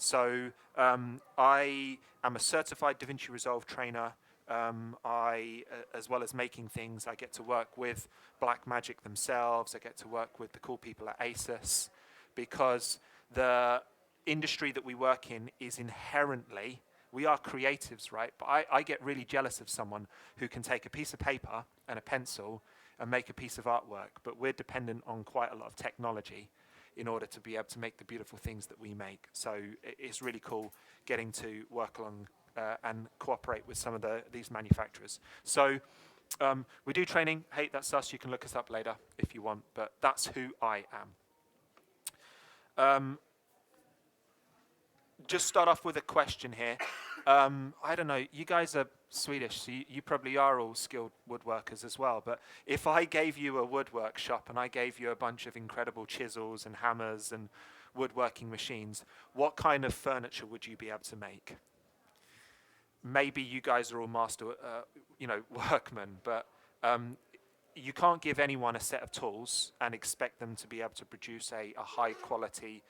So I am a certified DaVinci Resolve trainer. As well as making things, I get to work with Blackmagic themselves. I get to work with the cool people at ASUS, because the industry that we work in is inherently, we are creatives, right? But I get really jealous of someone who can take a piece of paper and a pencil and make a piece of artwork, but we're dependent on quite a lot of technology in order to be able to make the beautiful things that we make. So it's really cool getting to work along and cooperate with some of these manufacturers. So we do training. Hey, that's us. You can look us up later if you want, but that's who I am. Just start off with a question here. I don't know, you guys are Swedish, so you probably are all skilled woodworkers as well, but if I gave you a woodwork shop and I gave you a bunch of incredible chisels and hammers and woodworking machines, what kind of furniture would you be able to make? Maybe you guys are all master, workmen, but you can't give anyone a set of tools and expect them to be able to produce a high quality,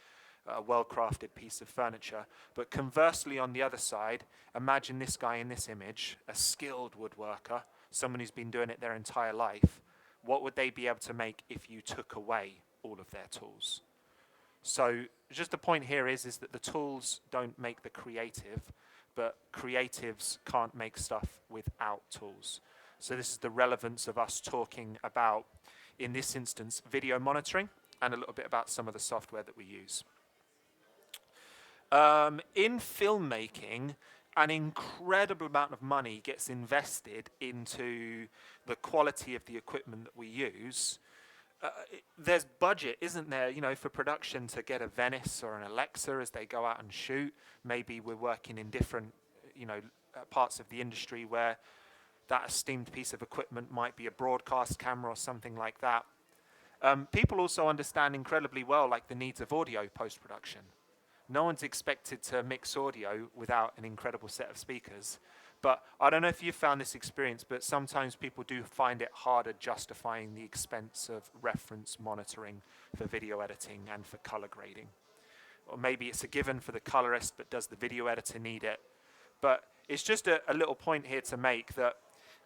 well-crafted piece of furniture. But conversely, on the other side, imagine this guy in this image, a skilled woodworker, someone who's been doing it their entire life. What would they be able to make if you took away all of their tools? So just the point here is that the tools don't make the creative, but creatives can't make stuff without tools. So this is the relevance of us talking about, in this instance, video monitoring, and a little bit about some of the software that we use. In filmmaking, an incredible amount of money gets invested into the quality of the equipment that we use. There's budget, isn't there, for production to get a Venice or an Alexa as they go out and shoot. Maybe we're working in different, parts of the industry where that esteemed piece of equipment might be a broadcast camera or something like that. People also understand incredibly well, like, the needs of audio post-production. No one's expected to mix audio without an incredible set of speakers. But I don't know if you've found this experience, but sometimes people do find it harder justifying the expense of reference monitoring for video editing and for color grading. Or maybe it's a given for the colorist, but does the video editor need it? But it's just a little point here to make that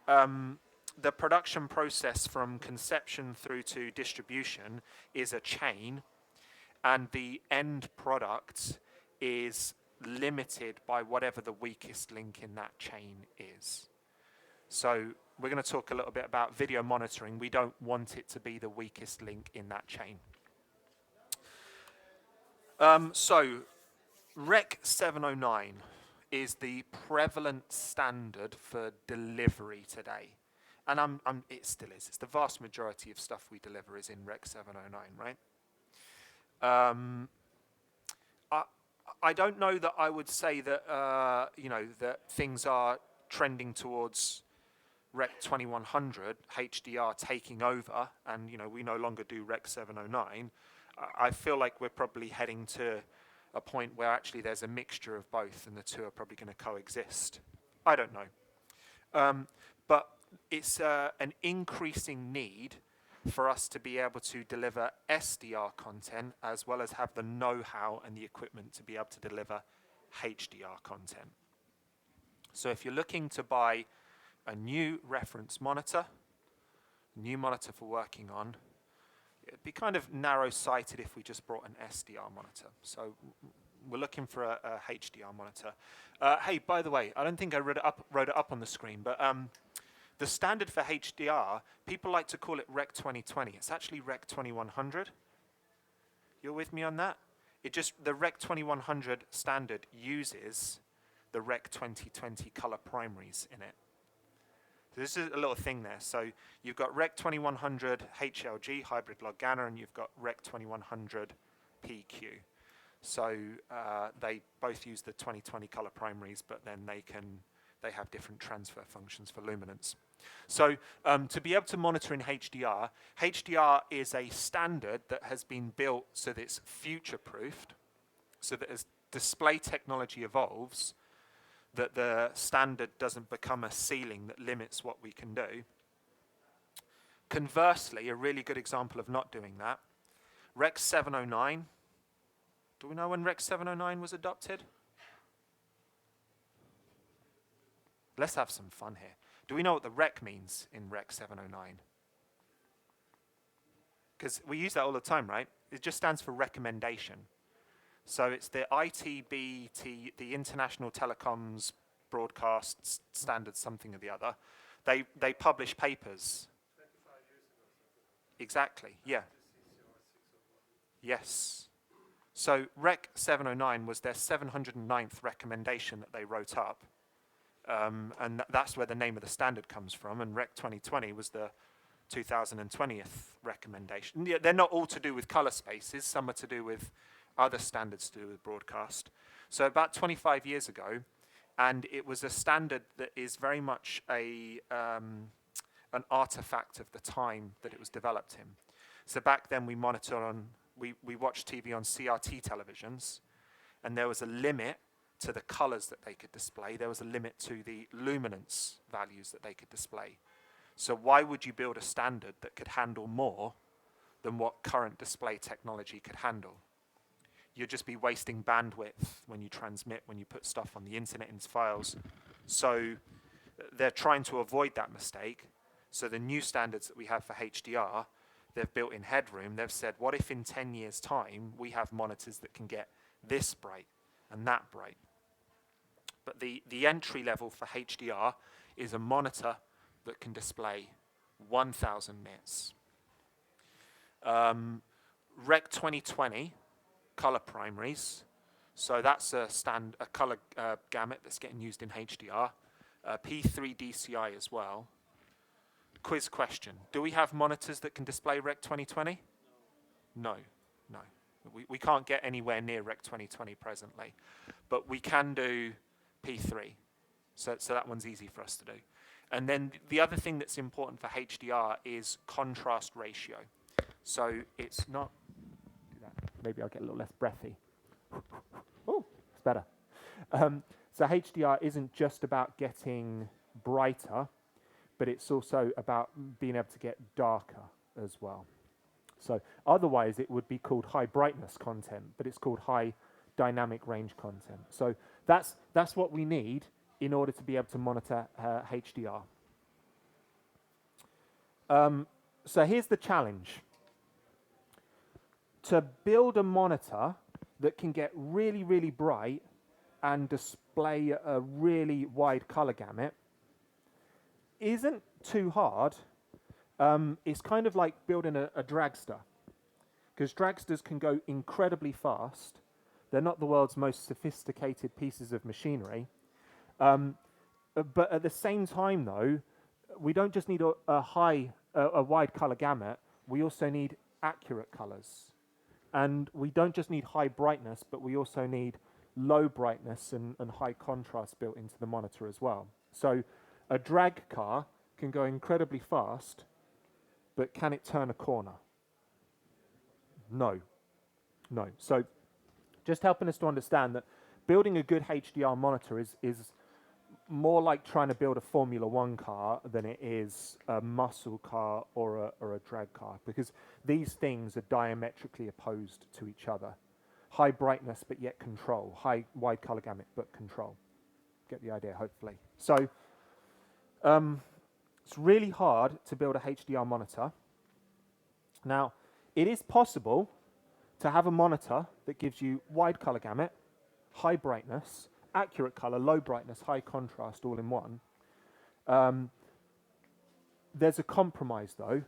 the production process from conception through to distribution is a chain, and the end product is limited by whatever the weakest link in that chain is. So we're going to talk a little bit about video monitoring. We don't want it to be the weakest link in that chain. So Rec 709 is the prevalent standard for delivery today. And it still is. It's the vast majority of stuff we deliver is in Rec 709, right? I don't know that I would say that that things are trending towards Rec 2100 HDR taking over, and we no longer do Rec 709. I feel like we're probably heading to a point where actually there's a mixture of both, and the two are probably going to coexist. I don't know, but it's an increasing need for us to be able to deliver SDR content as well as have the know-how and the equipment to be able to deliver HDR content. So if you're looking to buy a new reference monitor, new monitor for working on, it'd be kind of narrow-sighted if we just brought an SDR monitor. So we're looking for a HDR monitor. Hey, by the way, I don't think I wrote it up on the screen, but the standard for HDR, people like to call it Rec 2020. It's actually Rec 2100. You're with me on that? The Rec 2100 standard uses the Rec 2020 color primaries in it. So this is a little thing there. So you've got Rec 2100 HLG, hybrid log Ganna, and you've got Rec 2100 PQ. So they both use the 2020 color primaries, but then they have different transfer functions for luminance. So to be able to monitor in HDR, HDR is a standard that has been built so that it's future-proofed, so that as display technology evolves, that the standard doesn't become a ceiling that limits what we can do. Conversely, a really good example of not doing that, Rec 709 Do we know when Rec 709 was adopted? Let's have some fun here. Do we know what the rec means in Rec 709? Because we use that all the time, right? It just stands for recommendation. So it's the ITBT, the International Telecoms Broadcast Standard something or the other. They publish papers. 25 years ago. Exactly, yeah. Yes. So Rec 709 was their 709th recommendation that they wrote up. And that's where the name of the standard comes from. And Rec 2020 was the 2020th recommendation. Yeah, they're not all to do with color spaces. Some are to do with other standards to do with broadcast. So about 25 years ago, and it was a standard that is very much an artifact of the time that it was developed in. So back then we watched TV on CRT televisions, and there was a limit to the colors that they could display. There was a limit to the luminance values that they could display. So why would you build a standard that could handle more than what current display technology could handle? You'd just be wasting bandwidth when you transmit, when you put stuff on the internet in files. So they're trying to avoid that mistake. So the new standards that we have for HDR, they've built in headroom. They've said, what if in 10 years' time we have monitors that can get this bright and that bright? But the entry level for HDR is a monitor that can display 1,000 nits. Rec 2020 color primaries, so that's a color gamut that's getting used in HDR. P3 DCI as well. Quiz question: do we have monitors that can display Rec 2020? No. We can't get anywhere near Rec 2020 presently, but we can do P3. So that one's easy for us to do. And then the other thing that's important for HDR is contrast ratio. So it's not, maybe I'll get a little less breathy. Oh, it's better. So HDR isn't just about getting brighter, but it's also about being able to get darker as well. So otherwise it would be called high brightness content, but it's called high dynamic range content. So that's what we need in order to be able to monitor HDR. So here's the challenge. To build a monitor that can get really, really bright and display a really wide color gamut isn't too hard. It's kind of like building a dragster, because dragsters can go incredibly fast. They're not the world's most sophisticated pieces of machinery. But at the same time, though, we don't just need a wide color gamut. We also need accurate colors. And we don't just need high brightness, but we also need low brightness and high contrast built into the monitor as well. So a drag car can go incredibly fast, but can it turn a corner? No. So just helping us to understand that building a good HDR monitor is more like trying to build a Formula One car than it is a muscle car or a drag car, because these things are diametrically opposed to each other. High brightness, but yet control. High wide color gamut, but control. Get the idea, hopefully. So it's really hard to build a HDR monitor. Now, it is possible to have a monitor that gives you wide color gamut, high brightness, accurate color, low brightness, high contrast, all in one. There's a compromise, though,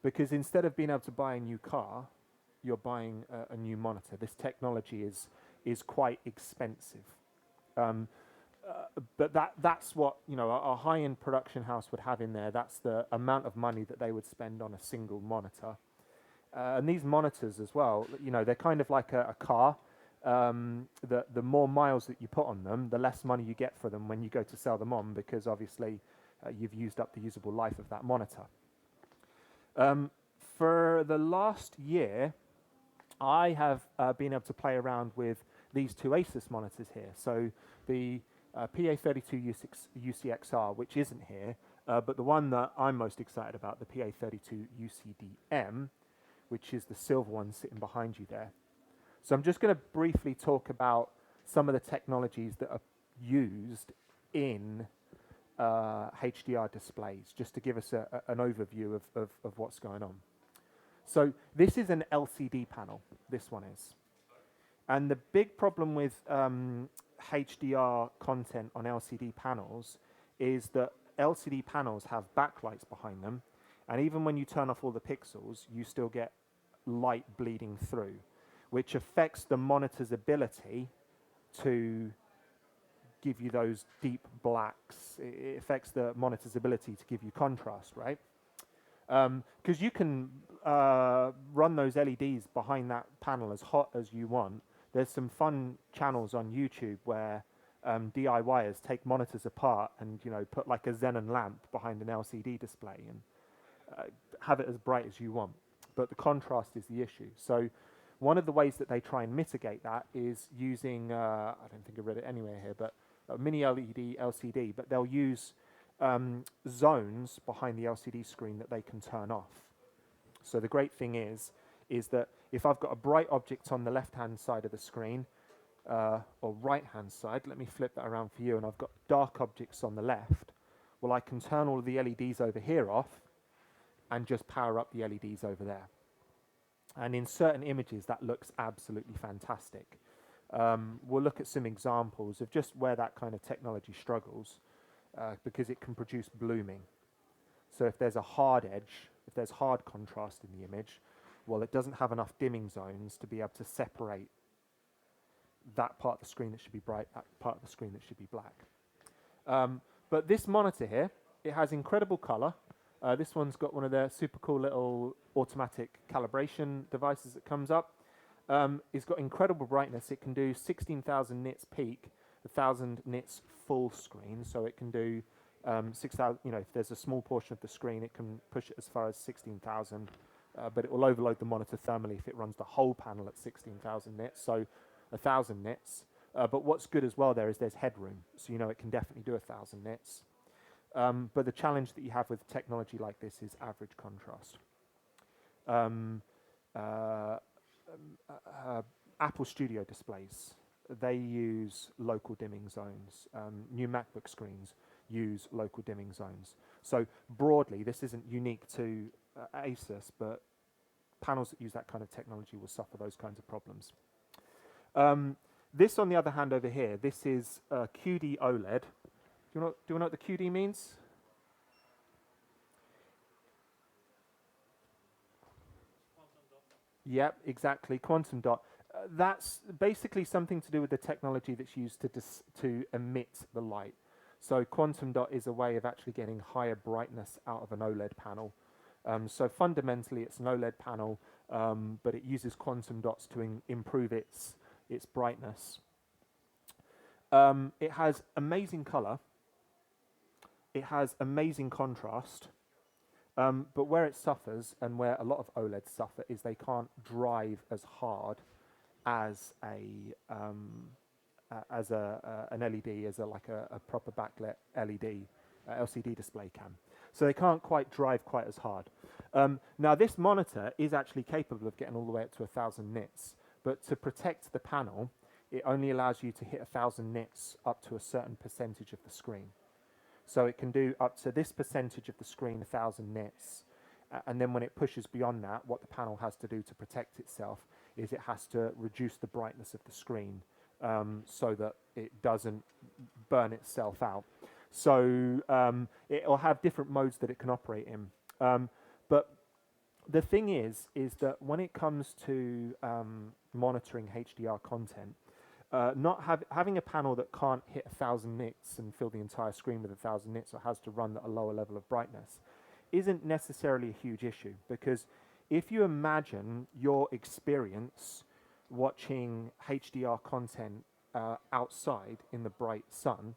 because instead of being able to buy a new car, you're buying a new monitor. This technology is quite expensive. But that's what a high-end production house would have in there. That's the amount of money that they would spend on a single monitor. And these monitors as well, they're kind of like a car. The more miles that you put on them, the less money you get for them when you go to sell them on, because obviously you've used up the usable life of that monitor. For the last year, I have been able to play around with these two Asus monitors here. So the PA32 UCXR, which isn't here, but the one that I'm most excited about, the PA32 UCDM, which is the silver one sitting behind you there. So I'm just going to briefly talk about some of the technologies that are used in HDR displays, just to give us an overview of what's going on. So this is an LCD panel, this one is. And the big problem with HDR content on LCD panels is that LCD panels have backlights behind them, and even when you turn off all the pixels, you still get light bleeding through, which affects the monitor's ability to give you those deep blacks. It affects the monitor's ability to give you contrast, right? Because you can run those LEDs behind that panel as hot as you want. There's some fun channels on YouTube where DIYers take monitors apart and put like a xenon lamp behind an LCD display and have it as bright as you want. But the contrast is the issue. So one of the ways that they try and mitigate that is using, I don't think I read it anywhere here, but a mini LED LCD, but they'll use zones behind the LCD screen that they can turn off. So the great thing is that if I've got a bright object on the left-hand side of the screen, or right-hand side, let me flip that around for you, and I've got dark objects on the left, well, I can turn all of the LEDs over here off and just power up the LEDs over there. And in certain images, that looks absolutely fantastic. We'll look at some examples of just where that kind of technology struggles, because it can produce blooming. So if there's a hard edge, if there's hard contrast in the image, well, it doesn't have enough dimming zones to be able to separate that part of the screen that should be bright, that part of the screen that should be black. But this monitor here, it has incredible color. This one's got one of their super cool little automatic calibration devices that comes up. It's got incredible brightness. It can do 16,000 nits peak, 1,000 nits full screen. So it can do 6,000, if there's a small portion of the screen, it can push it as far as 16,000. But it will overload the monitor thermally if it runs the whole panel at 16,000 nits, so 1,000 nits. But what's good as well there is there's headroom, so it can definitely do 1,000 nits. But the challenge that you have with technology like this is average contrast. Apple Studio displays, they use local dimming zones. New MacBook screens use local dimming zones. So broadly, this isn't unique to Asus, but panels that use that kind of technology will suffer those kinds of problems. This, on the other hand, over here, this is QD OLED. Do you know what the QD means? Quantum dot. Yep, exactly, quantum dot. That's basically something to do with the technology that's used to emit the light. So quantum dot is a way of actually getting higher brightness out of an OLED panel. So fundamentally, it's an OLED panel, but it uses quantum dots to improve its brightness. It has amazing color. It has amazing contrast. But where it suffers, and where a lot of OLEDs suffer, is they can't drive as hard as an LED, as a proper backlit LED, LCD display can. So they can't quite drive quite as hard. Now this monitor is actually capable of getting all the way up to 1,000 nits, but to protect the panel, it only allows you to hit 1,000 nits up to a certain percentage of the screen. So it can do up to this percentage of the screen, 1,000 nits, and then when it pushes beyond that, what the panel has to do to protect itself is it has to reduce the brightness of the screen so that it doesn't burn itself out. So it will have different modes that it can operate in. But the thing is that when it comes to monitoring HDR content, having a panel that can't hit 1,000 nits and fill the entire screen with 1,000 nits, or has to run at a lower level of brightness, isn't necessarily a huge issue, because if you imagine your experience watching HDR content outside in the bright sun,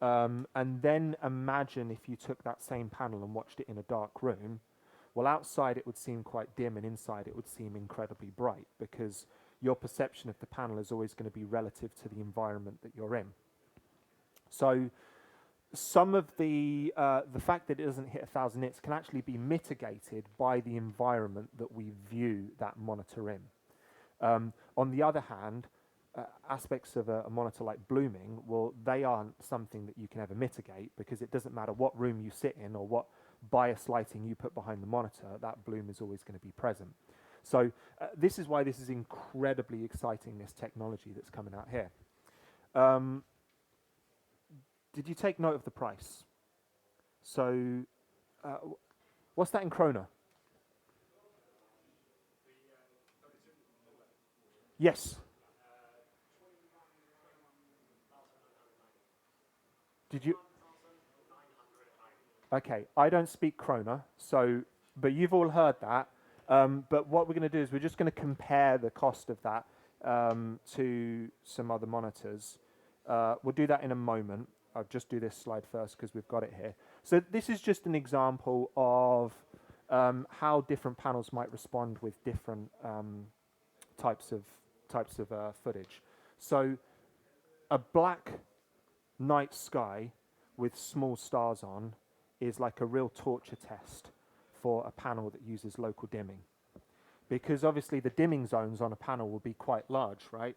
and then imagine if you took that same panel and watched it in a dark room, well, outside it would seem quite dim, and inside it would seem incredibly bright, because your perception of the panel is always going to be relative to the environment that you're in. So some of the fact that it doesn't hit 1,000 nits can actually be mitigated by the environment that we view that monitor in. On the other hand, aspects of a monitor like blooming, well, they aren't something that you can ever mitigate, because it doesn't matter what room you sit in or what bias lighting you put behind the monitor, that bloom is always going to be present. So this is why this is incredibly exciting, this technology that's coming out here. Did you take note of the price? So what's that in krona? Yes. Did you? Okay, I don't speak krona, so, but you've all heard that. But what we're going to do is we're just going to compare the cost of that to some other monitors. We'll do that in a moment. I'll just do this slide first because we've got it here. So this is just an example of how different panels might respond with different types of footage. So a black night sky with small stars on is like a real torture test for a panel that uses local dimming, because obviously the dimming zones on a panel will be quite large, right?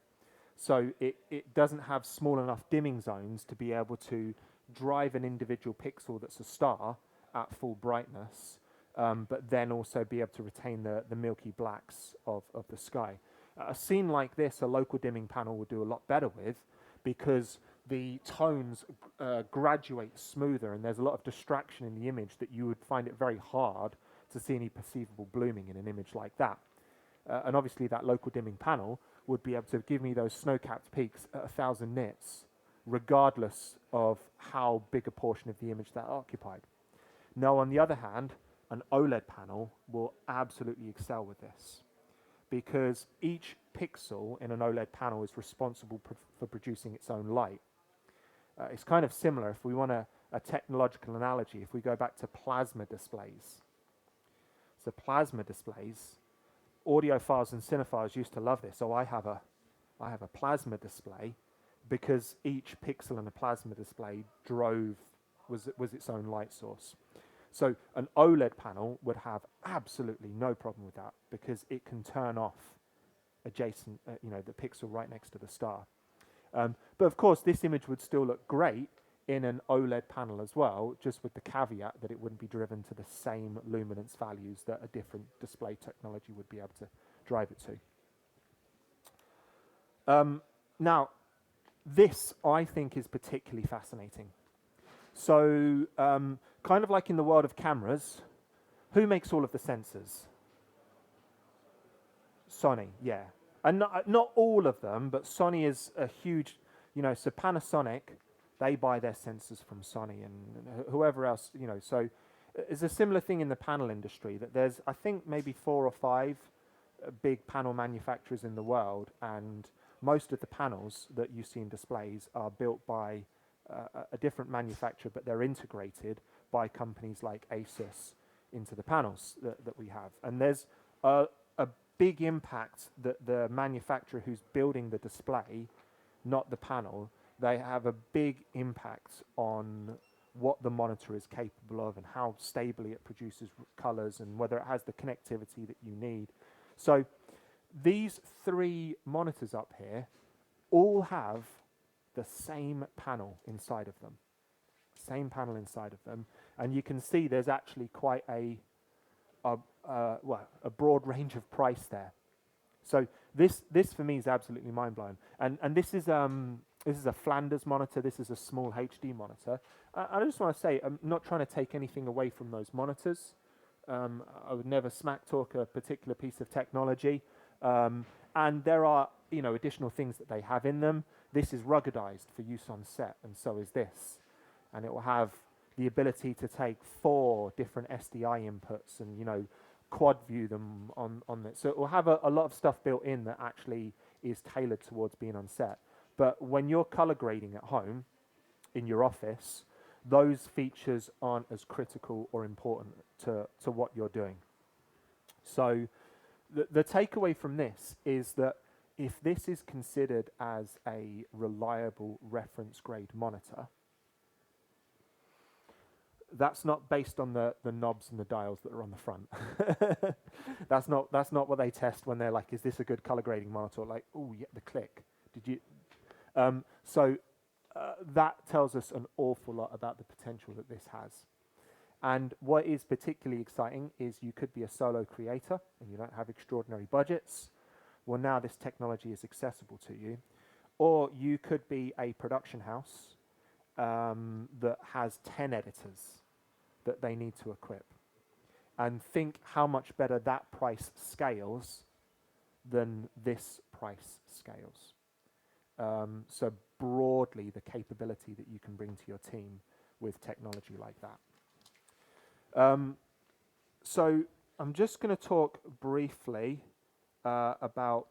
So it doesn't have small enough dimming zones to be able to drive an individual pixel that's a star at full brightness, but then also be able to retain the milky blacks of the sky. A scene like this, a local dimming panel would do a lot better with, because the tones graduate smoother, and there's a lot of distraction in the image that you would find it very hard to see any perceivable blooming in an image like that. And obviously that local dimming panel would be able to give me those snow-capped peaks at 1,000 nits, regardless of how big a portion of the image that occupied. Now, on the other hand, an OLED panel will absolutely excel with this, because each pixel in an OLED panel is responsible for producing its own light. It's kind of similar, if we want a technological analogy, if we go back to plasma displays. So plasma displays, audiophiles and cinephiles used to love this. Oh, I have a plasma display, because each pixel in a plasma display was its own light source. So an OLED panel would have absolutely no problem with that, because it can turn off adjacent, the pixel right next to the star. But of course, this image would still look great in an OLED panel as well, just with the caveat that it wouldn't be driven to the same luminance values that a different display technology would be able to drive it to. Now, this, I think, is particularly fascinating. So, kind of like in the world of cameras, who makes all of the sensors? Sony, yeah. And not all of them, but Sony is a huge, so Panasonic, they buy their sensors from Sony, and whoever else, so it's a similar thing in the panel industry, that there's, I think, maybe 4 or 5 big panel manufacturers in the world, and most of the panels that you see in displays are built by a different manufacturer, but they're integrated by companies like Asus into the panels that we have. And there's a big impact that the manufacturer who's building the display, not the panel, they have a big impact on what the monitor is capable of and how stably it produces colors and whether it has the connectivity that you need. So these 3 monitors up here all have the same panel inside of them. Same panel inside of them. And you can see there's actually quite a broad range of price there. So this for me is absolutely mind-blowing. And this is a Flanders monitor. This is a small HD monitor. I just want to say, I'm not trying to take anything away from those monitors. I would never smack talk a particular piece of technology. And there are, additional things that they have in them. This is ruggedized for use on set, and so is this. And it will have the ability to take 4 different SDI inputs and, quad view them on this. So it will have a lot of stuff built in that actually is tailored towards being on set. But when you're color grading at home, in your office, those features aren't as critical or important to what you're doing. So the takeaway from this is that if this is considered as a reliable reference grade monitor, that's not based on the knobs and the dials that are on the front. That's not what they test when they're like, is this a good color grading monitor? Like, oh yeah, the click. Did you? So that tells us an awful lot about the potential that this has. And what is particularly exciting is you could be a solo creator and you don't have extraordinary budgets. Well, now this technology is accessible to you. Or you could be a production house that has 10 editors that they need to equip. And think how much better that price scales than this price scales. So broadly, the capability that you can bring to your team with technology like that. So I'm just going to talk briefly about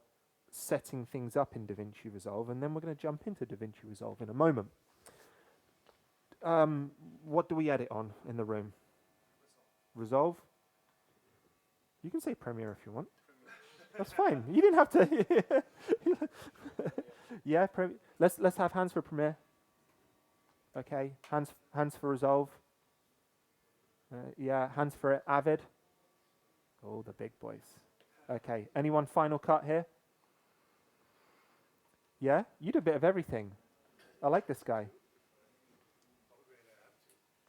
setting things up in DaVinci Resolve, and then we're going to jump into DaVinci Resolve in a moment. What do we edit on in the room? Resolve? You can say Premiere if you want. That's fine. You didn't have to. Yeah, let's have hands for Premiere. Okay, hands for Resolve. Yeah, hands for Avid. Oh, the big boys. Okay, anyone Final Cut here? Yeah, you do a bit of everything. I like this guy.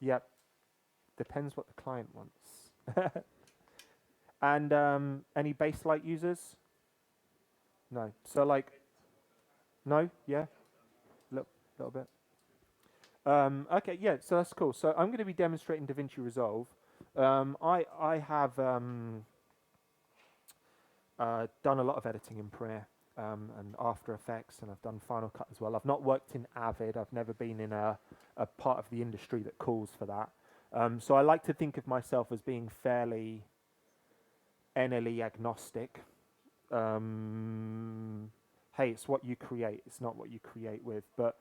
Yep, depends what the client wants. And any Baselight users? No. So like, no, yeah, little bit. Okay, yeah, so that's cool. So I'm going to be demonstrating DaVinci Resolve. I have done a lot of editing in Premiere and After Effects, and I've done Final Cut as well. I've not worked in Avid. I've never been in a part of the industry that calls for that. So I like to think of myself as being fairly NLE agnostic. Hey, it's what you create. It's not what you create with. But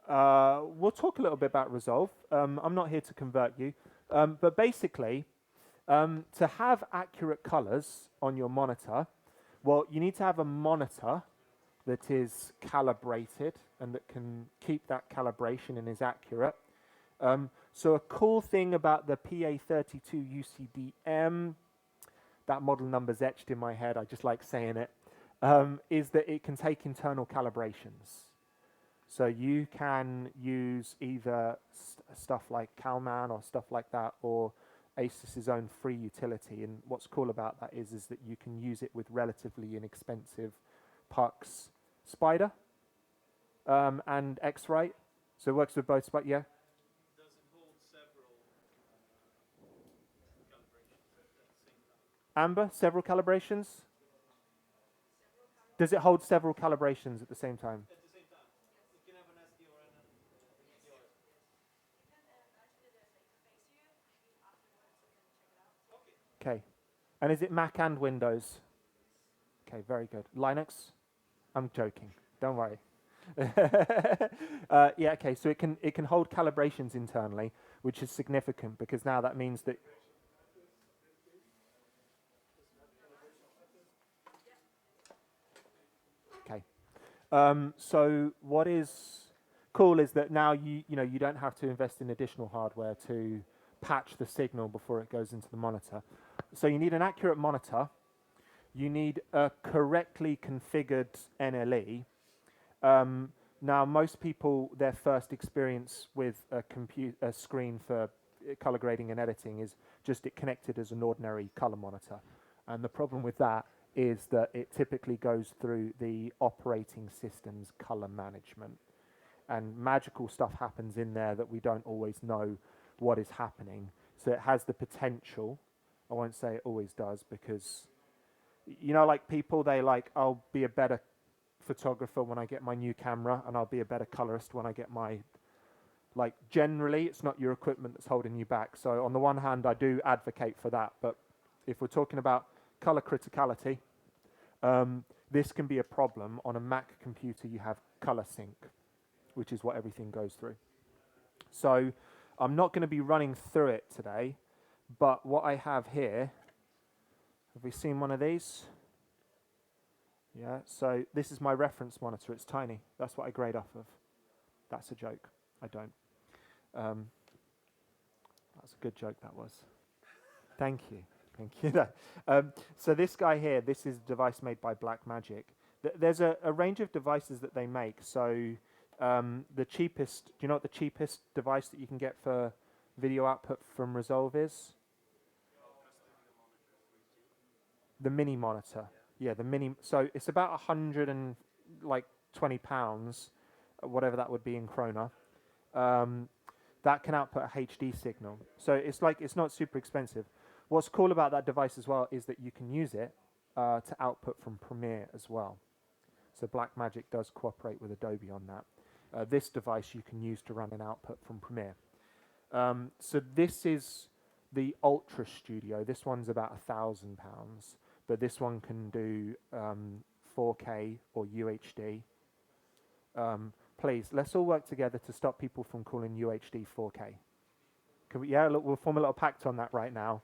we'll talk a little bit about Resolve. I'm not here to convert you. But basically, to have accurate colors on your monitor, well, you need to have a monitor that is calibrated and that can keep that calibration and is accurate. So a cool thing about the PA32 UCDM, that model number's etched in my head, I just like saying it, is that it can take internal calibrations. So you can use either stuff like Calman or stuff like that, or Asus's own free utility. And what's cool about that is that you can use it with relatively inexpensive Pux Spider and X-Rite. So it works with both, yeah? Does it hold several calibrations at the same time? Amber, several calibrations? Does it hold several calibrations at the same time? At the same time? It can have an SDR and an HDR. Okay. And is it Mac and Windows? Okay, very good. Linux? I'm joking. Don't worry. Yeah, okay, so it can hold calibrations internally, which is significant because now that means that okay. So what is cool is that now you don't have to invest in additional hardware to patch the signal before it goes into the monitor. So you need an accurate monitor. You need a correctly configured NLE. Now, most people, their first experience with a screen for color grading and editing is just it connected as an ordinary color monitor. And the problem with that is that it typically goes through the operating system's color management. And magical stuff happens in there that we don't always know what is happening. So it has the potential, I won't say it always does, because, you know, like people, they like, I'll be a better photographer when I get my new camera, and I'll be a better colorist when I get my, like, generally it's not your equipment that's holding you back. So on the one hand, I do advocate for that, but if we're talking about color criticality, this can be a problem. On a Mac computer, you have color sync, which is what everything goes through. So I'm not going to be running through it today, but what I have here, have we seen one of these? Yeah, so this is my reference monitor. It's tiny. That's what I grade off of. That's a joke. I don't. That's a good joke, that was. Thank you. Thank you. So this guy here, this is a device made by Blackmagic. There's a range of devices that they make. So the cheapest, do you know what the cheapest device that you can get for video output from Resolve is? The mini monitor. Yeah, the mini. So it's about 120 pounds, whatever that would be in krona. That can output a HD signal. So it's like it's not super expensive. What's cool about that device as well is that you can use it to output from Premiere as well. So Blackmagic does cooperate with Adobe on that. This device you can use to run an output from Premiere. So this is the Ultra Studio. This one's about £1,000, but this one can do 4K or UHD. Please, let's all work together to stop people from calling UHD 4K. Can we, yeah, look, we'll form a little pact on that right now.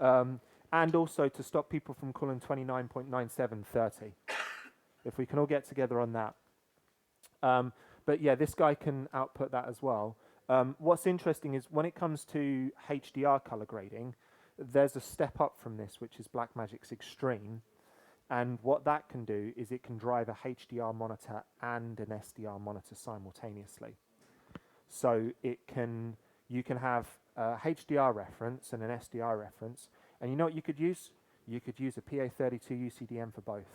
And also to stop people from calling 29.97 30. If we can all get together on that. But yeah, this guy can output that as well. What's interesting is when it comes to HDR color grading, there's a step up from this, which is Blackmagic's Extreme. And what that can do is it can drive a HDR monitor and an SDR monitor simultaneously. So it can, you can have a HDR reference and an SDR reference. And you know what you could use? You could use a PA32 UCDM for both.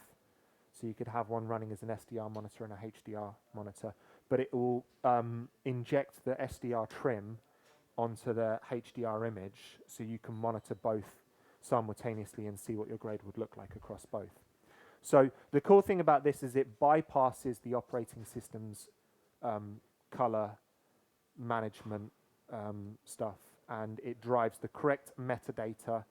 So you could have one running as an SDR monitor and a HDR monitor. But it will inject the SDR trim onto the HDR image so you can monitor both simultaneously and see what your grade would look like across both. So the cool thing about this is it bypasses the operating system's color management stuff, and it drives the correct metadata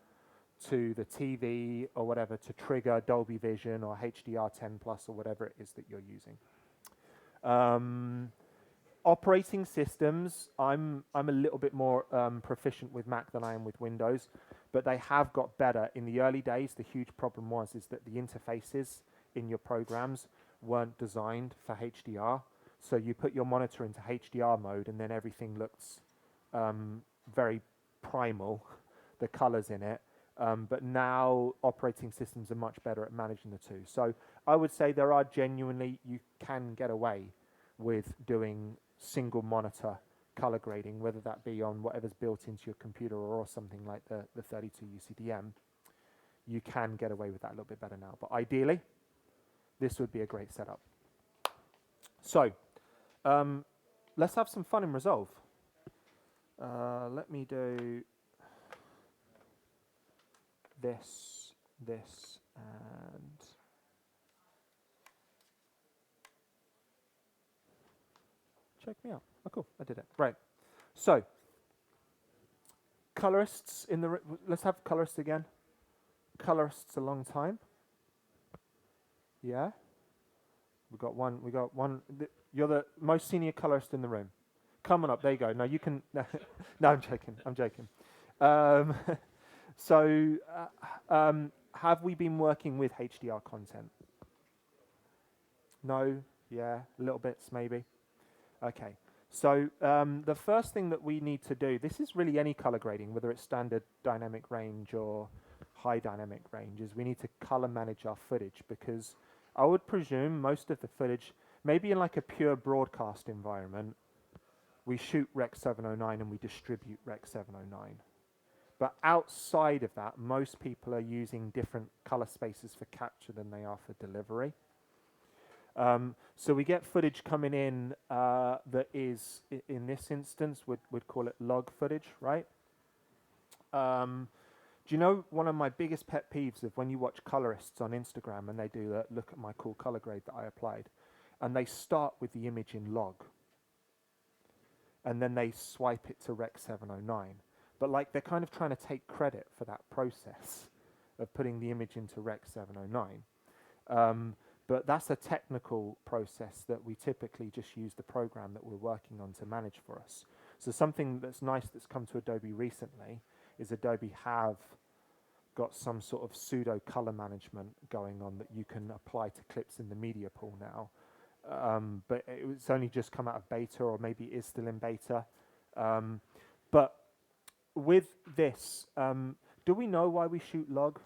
to the TV or whatever to trigger Dolby Vision or HDR10 Plus or whatever it is that you're using. Operating systems, I'm a little bit more proficient with Mac than I am with Windows, but they have got better. In the early days, the huge problem was that the interfaces in your programs weren't designed for HDR. So you put your monitor into HDR mode and then everything looks very primal, the colors in it. But now operating systems are much better at managing the two. So I would say there are genuinely, you can get away with doing single monitor color grading, whether that be on whatever's built into your computer or something like the 32 UCDM. You can get away with that a little bit better now. But ideally, this would be a great setup. So let's have some fun in Resolve. Let me do this, and check me out. Oh, cool, I did it. Right. So, colorists in the... let's have colorists again. Colorists a long time. Yeah. We got one. You're the most senior colorist in the room. Come on up. There you go. No, you can... no, I'm joking. So, have we been working with HDR content? No? Yeah? Little bits, maybe? Okay. So, the first thing that we need to do, this is really any color grading, whether it's standard dynamic range or high dynamic range, is we need to color manage our footage, because I would presume most of the footage, maybe in like a pure broadcast environment, we shoot Rec 709 and we distribute Rec 709. But outside of that, most people are using different color spaces for capture than they are for delivery. So we get footage coming in that is, in this instance, we'd call it log footage, right? Do you know one of my biggest pet peeves of when you watch colorists on Instagram and they do that, look at my cool color grade that I applied, and they start with the image in log, and then they swipe it to Rec 709. But like they're kind of trying to take credit for that process of putting the image into Rec 709. But that's a technical process that we typically just use the program that we're working on to manage for us. So something that's nice that's come to Adobe recently is Adobe have got some sort of pseudo color management going on that you can apply to clips in the media pool now. But it's only just come out of beta, or maybe it is still in beta. But with this, do we know why we shoot log?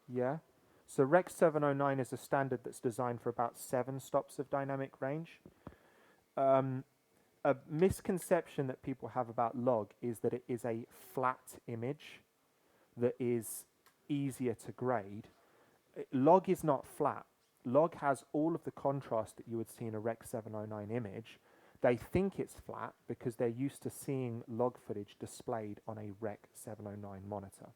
Yeah. So Rec 709 is a standard that's designed for about 7 stops of dynamic range. A misconception that people have about log is that it is a flat image that is easier to grade. Log is not flat. Log has all of the contrast that you would see in a Rec 709 image. They think it's flat because they're used to seeing log footage displayed on a Rec 709 monitor.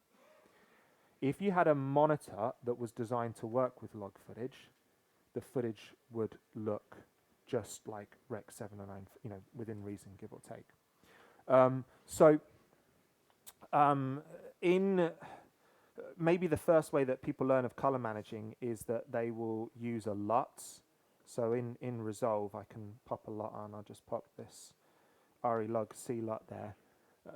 If you had a monitor that was designed to work with log footage, the footage would look just like Rec 709, within reason, give or take. In maybe the first way that people learn of color managing is that they will use a LUT. So in Resolve, I can pop a LUT on. I'll just pop this RE-log C LUT there.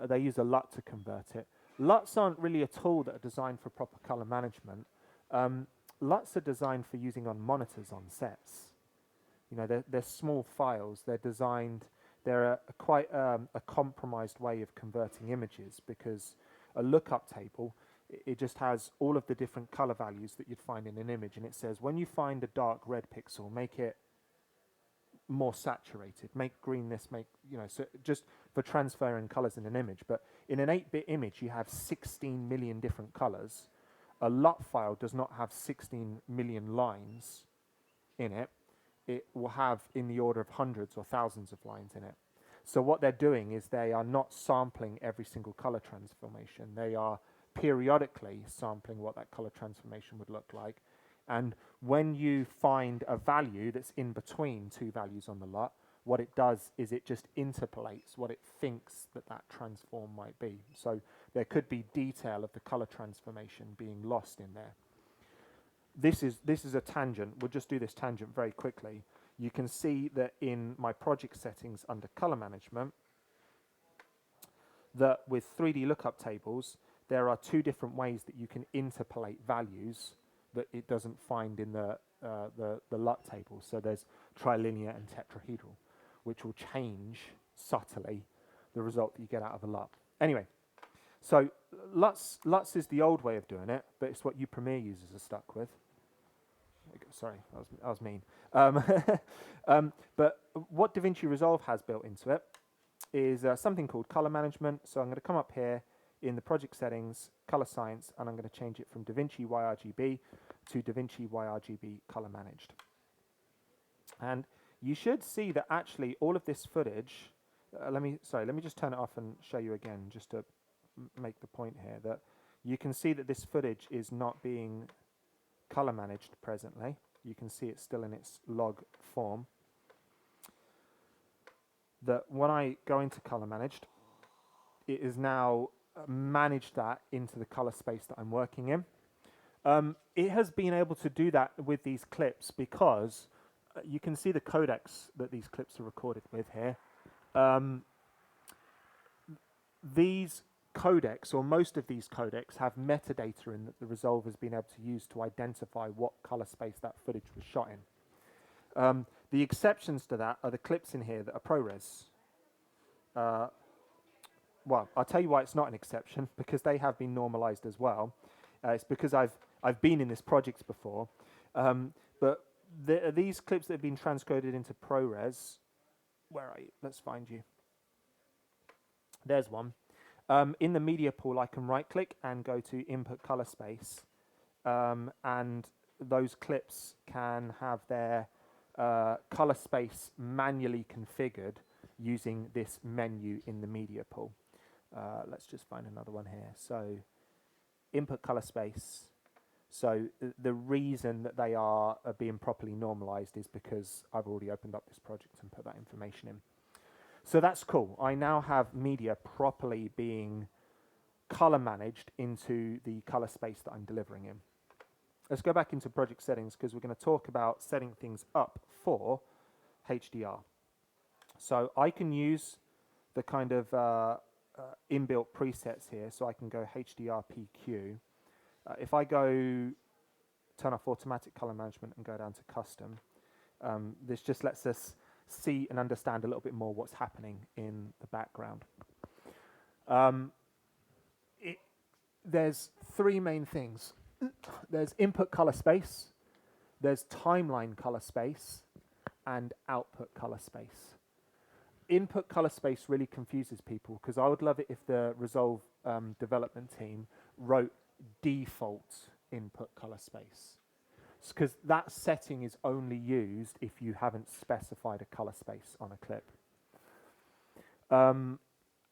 They use a LUT to convert it. LUTs aren't really a tool that are designed for proper color management. LUTs are designed for using on monitors on sets. They're small files. They're designed. They're quite a compromised way of converting images, because a lookup table, it just has all of the different color values that you'd find in an image, and it says when you find a dark red pixel, make it more saturated, make green this, so just for transferring colors in an image. But in an 8-bit image, you have 16 million different colors. A LUT file does not have 16 million lines in it. It will have in the order of hundreds or thousands of lines in it. So what they're doing is they are not sampling every single color transformation. They are periodically sampling what that color transformation would look like. And when you find a value that's in between two values on the LUT, what it does is it just interpolates what it thinks that transform might be. So there could be detail of the color transformation being lost in there. This is a tangent. We'll just do this tangent very quickly. You can see that in my project settings under color management, that with 3D lookup tables, there are 2 different ways that you can interpolate values that it doesn't find in the LUT table. So there's trilinear and tetrahedral, which will change subtly the result that you get out of a LUT. Anyway, so LUTs is the old way of doing it, but it's what you Premiere users are stuck with. Sorry, that was mean. But what DaVinci Resolve has built into it is something called color management. So I'm going to come up here in the project settings, color science, and I'm going to change it from DaVinci YRGB to DaVinci YRGB color managed. And you should see that actually all of this footage, let me just turn it off and show you again, just to make the point here, that you can see that this footage is not being color managed presently. You can see it's still in its log form. That when I go into color managed, it is now managed that into the color space that I'm working in. It has been able to do that with these clips because you can see the codecs that these clips are recorded with here. These codecs, or most of these codecs, have metadata in that the Resolve has been able to use to identify what color space that footage was shot in. The exceptions to that are the clips in here that are ProRes. Well, I'll tell you why it's not an exception, because they have been normalized as well. It's because I've been in this project before. But these clips that have been transcoded into ProRes, where are you? Let's find you. There's one. In the media pool, I can right-click and go to input color space, and those clips can have their color space manually configured using this menu in the media pool. Let's just find another one here. So input color space. So the reason that they are being properly normalized is because I've already opened up this project and put that information in. So that's cool. I now have media properly being color managed into the color space that I'm delivering in. Let's go back into project settings, because we're going to talk about setting things up for HDR. So I can use the kind of inbuilt presets here. So I can go HDR PQ. If I go turn off automatic color management and go down to custom, this just lets us see and understand a little bit more what's happening in the background. Um, there's three main things. There's input color space, there's timeline color space, and output color space. Input color space really confuses people because I would love it if the Resolve development team wrote default input color space, because that setting is only used if you haven't specified a color space on a clip.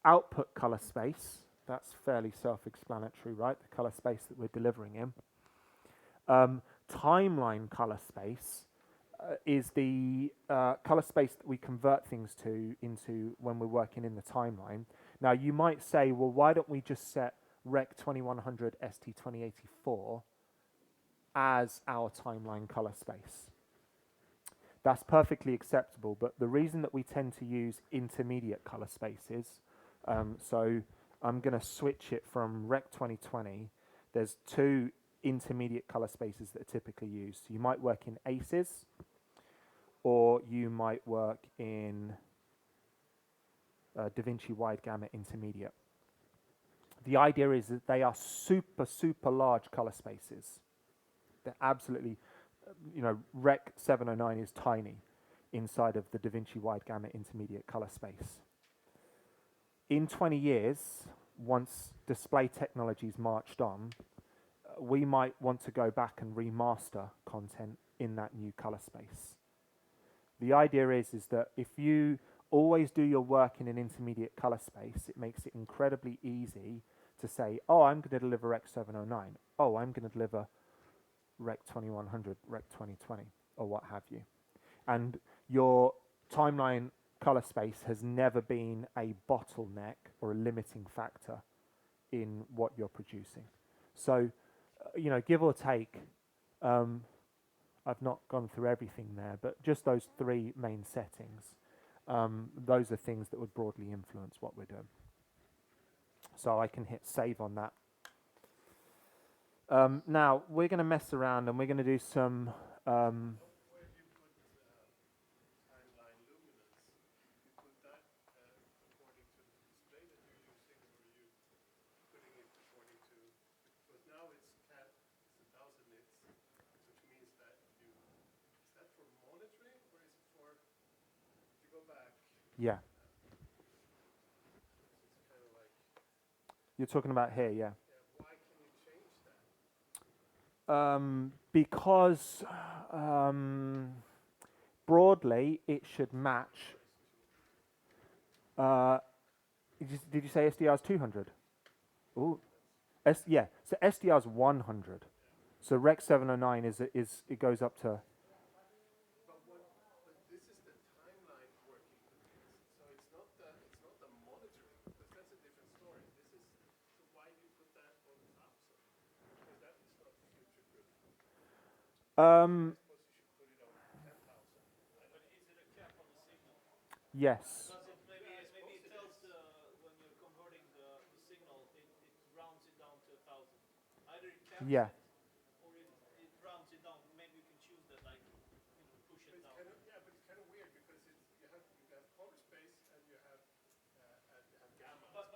Output color space, that's fairly self-explanatory, right? The color space that we're delivering in. Timeline color space is the color space that we convert things into when we're working in the timeline. Now, you might say, well, why don't we just set Rec 2100 ST2084 as our timeline color space? That's perfectly acceptable, but the reason that we tend to use intermediate color spaces, so I'm going to switch it from Rec 2020. There's two intermediate color spaces that are typically used. So you might work in ACEs, or you might work in DaVinci Wide Gamut Intermediate. The idea is that they are super, super large color spaces. They're absolutely, Rec 709 is tiny inside of the DaVinci Wide Gamut Intermediate color space. In 20 years, once display technology's marched on, we might want to go back and remaster content in that new color space. The idea is that if you always do your work in an intermediate color space, it makes it incredibly easy to say, oh, I'm going to deliver Rec 709. Oh, I'm going to deliver Rec 2100, Rec 2020, or what have you. And your timeline color space has never been a bottleneck or a limiting factor in what you're producing. So, give or take, I've not gone through everything there, but just those three main settings, those are things that would broadly influence what we're doing. So I can hit save on that. Now, we're going to mess around and we're going to do some... Where do you put timeline luminance? You put that according to the display that you're using, or are you putting it according to... Because now it's capped, it's 1000 nits, which means that you... Is that for monitoring, or is it for... If you go back... Yeah. It's kind of like... You're talking about here, yeah. Why can you change that? Because broadly it should match. Did you say SDR is 200? Ooh, yeah. So SDR is 100. So Rec 709 is it goes up to. But this is the timeline working with this. So it's not the monitoring, because that's a different story. This is, so why do you put that on 1000? Because that is not future proof. I suppose you should put it on 10,000. But is it a cap on the signal? Yes. Does it maybe it tells when you're converting the signal, it rounds it down to 1000. Either it caps Yeah. it or it rounds it down. Maybe you can choose that, like push it down. But it's kind of weird because you have color space and you have gamma. But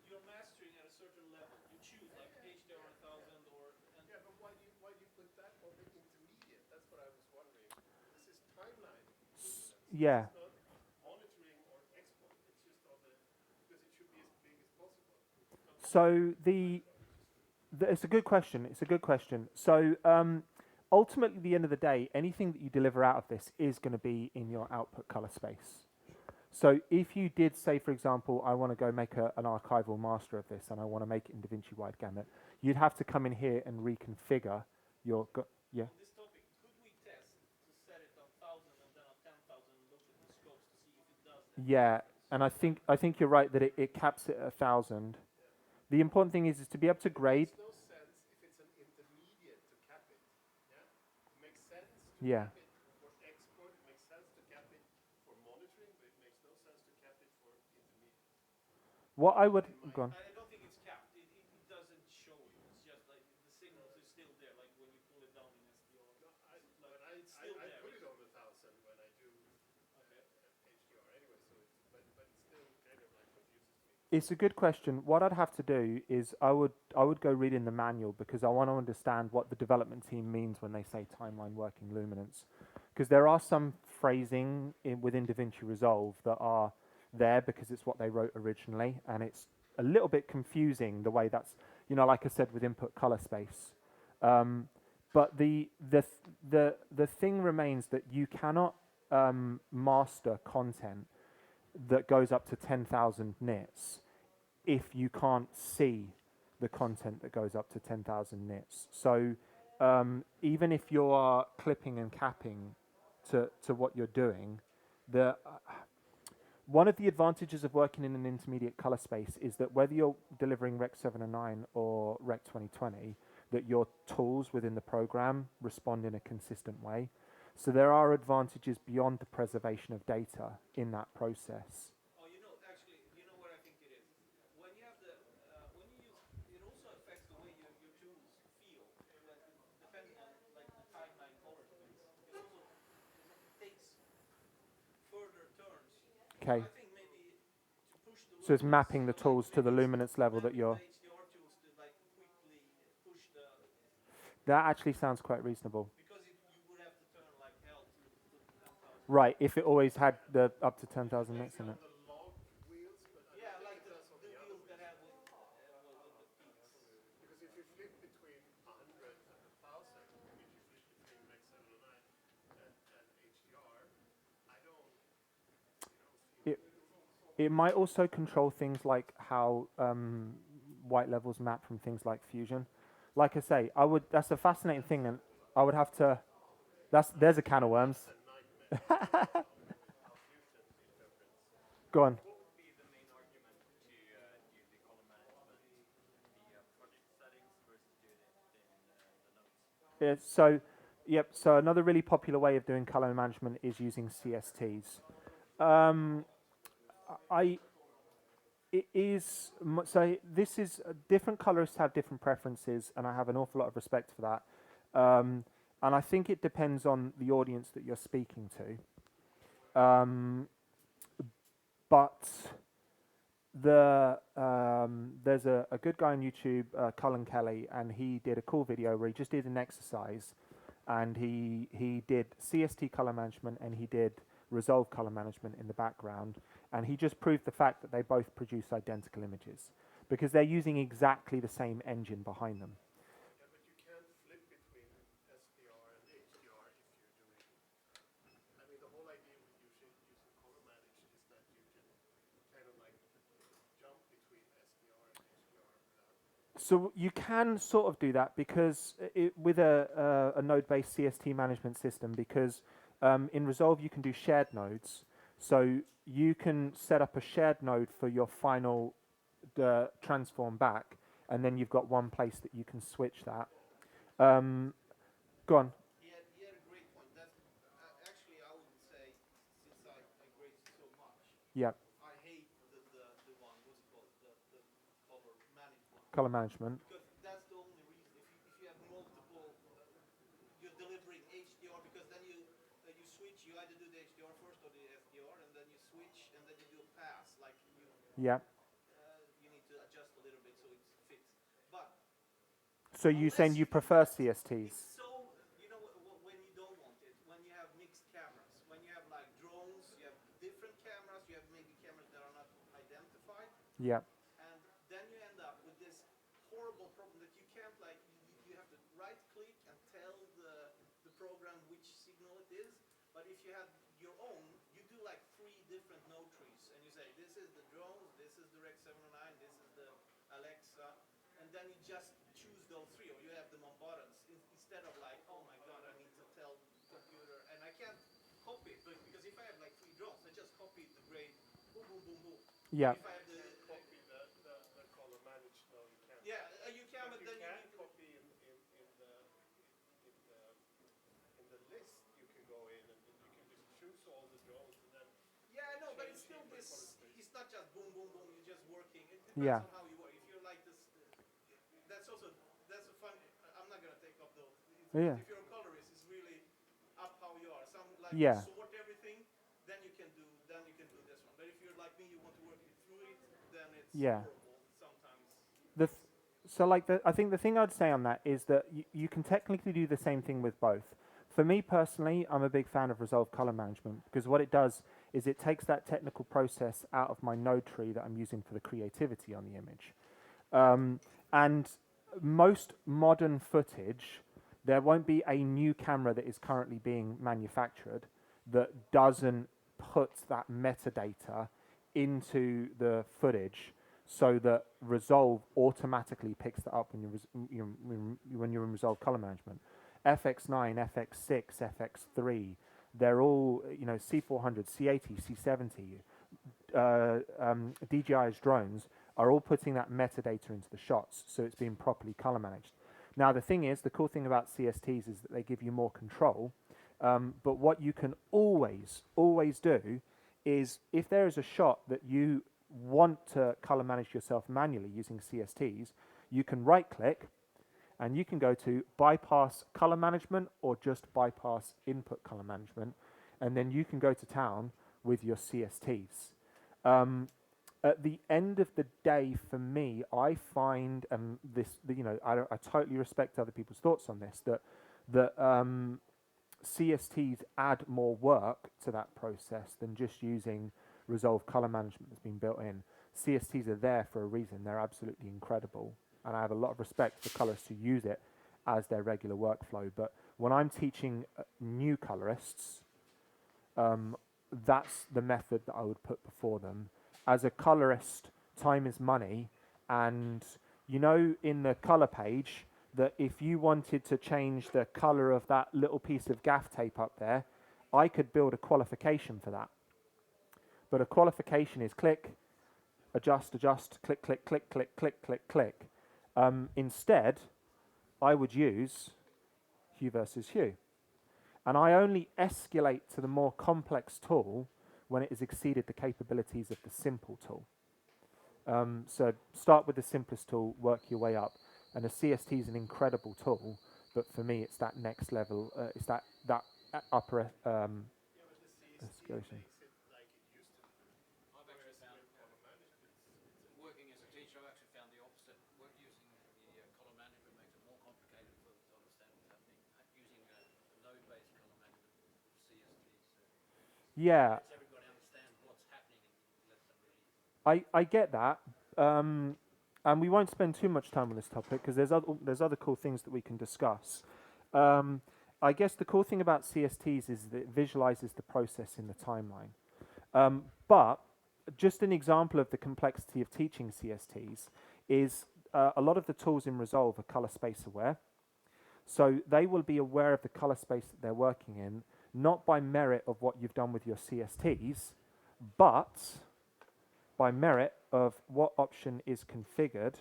you're mastering at a certain level. You choose like HDR 1000 or. Yeah, but why do you put that on the intermediate? That's what I was wondering. This is timeline luminance. Yeah. It's not monitoring or export. It's just on the, because it should be as big as possible. So it's a good question. It's a good question. So ultimately, at the end of the day, anything that you deliver out of this is going to be in your output color space. So if you did say, for example, I want to go make an archival master of this and I want to make it in DaVinci Wide Gamut, you'd have to come in here and reconfigure your... yeah? On this topic, could we test to set it on 1000 and then on 10,000 look at the scopes to see if it does that? Yeah, and I think you're right that it caps it at 1000. The important thing is to be able to grade... It makes no sense if it's an intermediate to cap it. Yeah? It makes sense to Yeah. cap it for export. It makes sense to cap it for monitoring, but it makes no sense to cap it for intermediate. What I would... Go on. I don't think it's capped. It doesn't show you. It's just like the signal is still there, like when you pull it down in SDR. No, It's still I there. put it on 1000 when I do. Okay. It's a good question. What I'd have to do is I would go read in the manual because I want to understand what the development team means when they say timeline working luminance. Because there are some phrasing within DaVinci Resolve that are there because it's what they wrote originally, and it's a little bit confusing the way that's, like I said, with input color space. But the thing remains that you cannot master content that goes up to 10,000 nits if you can't see the content that goes up to 10,000 nits. So even if you are clipping and capping to what you're doing, one of the advantages of working in an intermediate color space is that whether you're delivering Rec 709 or Rec 2020, that your tools within the program respond in a consistent way. So there are advantages beyond the preservation of data in that process. Oh, actually, what I think it is? When you have when you use, it also affects the way your tools feel, depending on like the timeline color space. It also takes further turns. So Okay, I think maybe to push the so it's luminance, mapping the like tools to the maybe it's luminance level that mapping you're. the HDR tools to like quickly push That actually sounds quite reasonable. because you would have to turn like hell to 10,000. Right, if it always had the up to 10,000 nits in Maybe it. on the log wheels, but I Yeah, don't think like it the does on the other wheels that wheels. have with the peaks. Because if you flip between 100 and 1,000, if you flip between Rec 709 and HDR, I don't feel It it might also control things like how white levels map from things like fusion. Like I say, That's a fascinating thing, and I would have to. There's a can of worms. a nightmare how Fusion interprets. Go on. What would be the main argument to do the color management via project settings versus doing it in the notes? So another really popular way of doing color management is using CSTs. Um, I it is so this is different colorists have different preferences, and I have an awful lot of respect for that. And I think it depends on the audience that you're speaking to. But there's a good guy on YouTube, Colin Kelly, and he did a cool video where he just did an exercise, and he did CST color management and he did Resolve color management in the background, and he just proved the fact that they both produce identical images because they're using exactly the same engine behind them. Yeah, but you can't flip between SDR and HDR if you're doing. I mean, the whole idea with using color manage is that you can kind of like jump between SDR and HDR without. So you can sort of do that because with a node-based CST management system, because in Resolve you can do shared nodes. So you can set up a shared node for your final transform back, and then you've got one place that you can switch that. Go on. He had a great point. That's actually I would say, since I grade so much, Yeah, I hate the one. What's it called? The color management. color management. Because that's the only reason. If you have multiple, you're delivering HDR because then you switch. You either do the HDR first or the SDR, and then you switch, and then you do a pass. Like Yeah. you need to adjust a little bit so it fits. But So you unless saying you you do prefer that, CSTs? it's so when you don't want it, when you have mixed cameras, when you have like drones, you have different cameras, you have maybe cameras that are not identified, Yeah. and then you end up with this horrible problem that you can't like you have to right click and tell the program which signal it is. But if you have your own, you do like 3 different node trees, and you say this is the drones, this is the Rec 709, this is the Alexa, and then you just choose those 3, or you have them on buttons instead of like, oh my god, I need to tell the computer, and I can't copy it, because if I have like 3 drones, I just copy the grade, boom, boom, boom, boom. Yeah. If I have You can't copy the color manage. No, you can't. yeah, you can, but But then you can you copy in the list. You can go in and you can just choose all the drones and then. yeah, I know, but it's change still the this. color space. It's not just boom, boom, boom. You're just working. It depends Yeah. on how you work. If you're like this, that's also that's a fun. I'm not gonna take up those. Yeah. If you're a colorist, it's really up how you are. Some like Yeah. sort everything, then you can do this one. But if you're like me, you want to work it through it, then it's Yeah. horrible sometimes. The th- so like I think the thing I'd say on that is that you can technically do the same thing with both. For me personally, I'm a big fan of Resolve color management because what it does is it takes that technical process out of my node tree that I'm using for the creativity on the image. And most modern footage, there won't be a new camera that is currently being manufactured that doesn't put that metadata into the footage so that Resolve automatically picks that up when you're in Resolve color management. FX9, FX6, FX3, they're all, C400, C80, C70, DJI's drones are all putting that metadata into the shots, so it's being properly color managed. Now, the thing is, the cool thing about CSTs is that they give you more control, but what you can always do is if there is a shot that you want to color manage yourself manually using CSTs, you can right-click and you can go to bypass color management or just bypass input color management, and then you can go to town with your CSTs. At the end of the day, for me, I find, and I totally respect other people's thoughts on this, that CSTs add more work to that process than just using Resolve color management that's been built in. CSTs are there for a reason. They're absolutely incredible. And I have a lot of respect for colorists who use it as their regular workflow. But when I'm teaching new colorists, that's the method that I would put before them. As a colorist, time is money. And in the color page, that if you wanted to change the color of that little piece of gaff tape up there, I could build a qualification for that. But a qualification is click, adjust, click, click, click, click, click, click, click. Instead, I would use hue versus hue. And I only escalate to the more complex tool when it has exceeded the capabilities of the simple tool. So start with the simplest tool, work your way up. And a CST is an incredible tool, but for me, it's that next level. It's that upper Yeah, but the CST escalation. makes it like it used to be. I've actually found Color management. working as a teacher, I've actually found the opposite. Using the color management makes it more complicated for them to understand what's happening. Using a node-based color management with CST, so Yeah, lets everybody understand what's happening and lets them really. I get that. And we won't spend too much time on this topic because there's other cool things that we can discuss. I guess the cool thing about CSTs is that it visualizes the process in the timeline. But just an example of the complexity of teaching CSTs is a lot of the tools in Resolve are color space aware. So they will be aware of the color space that they're working in, not by merit of what you've done with your CSTs, but by merit of what option is configured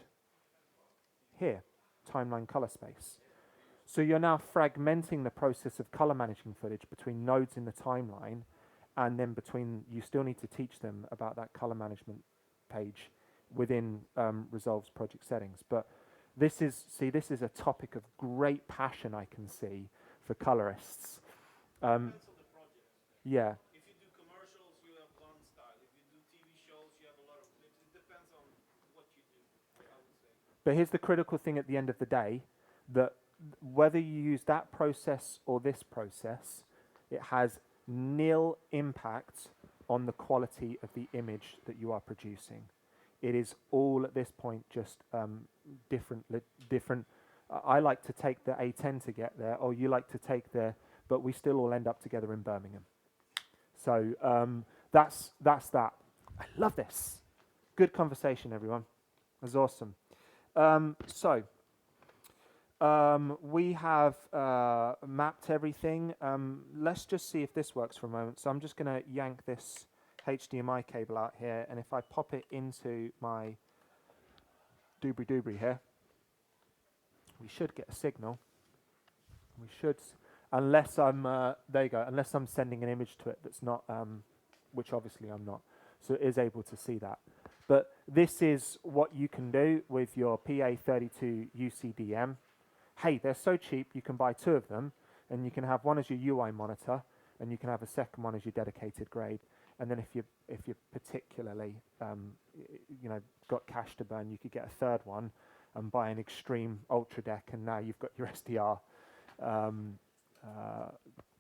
here, timeline color space. So you're now fragmenting the process of color managing footage between nodes in the timeline, and then you still need to teach them about that color management page within Resolve's project settings. But this is a topic of great passion I can see for colorists. Depends on the project. Yeah. If you do commercials, you have one style. If you do TV shows, you have a lot of clips. It depends on what you do, I would say. But here's the critical thing at the end of the day, that whether you use that process or this process, it has nil impact on the quality of the image that you are producing. It is all at this point just different. I like to take the A10 to get there, or you like to take but we still all end up together in Birmingham. So that's that. I love this. Good conversation, everyone. It was awesome. We have mapped everything. Let's just see if this works for a moment. So I'm just going to yank this HDMI cable out here, and if I pop it into my doobry here, we should get a signal. We should, unless I'm, there you go, unless I'm sending an image to it that's not, which obviously I'm not. So it is able to see that. But this is what you can do with your PA32 UCDM. Hey, they're so cheap, you can buy 2 of them, and you can have one as your UI monitor, and you can have a second one as your dedicated grade. And then if you're particularly got cash to burn, you could get a third one and buy an extreme ultra deck, and now you've got your SDR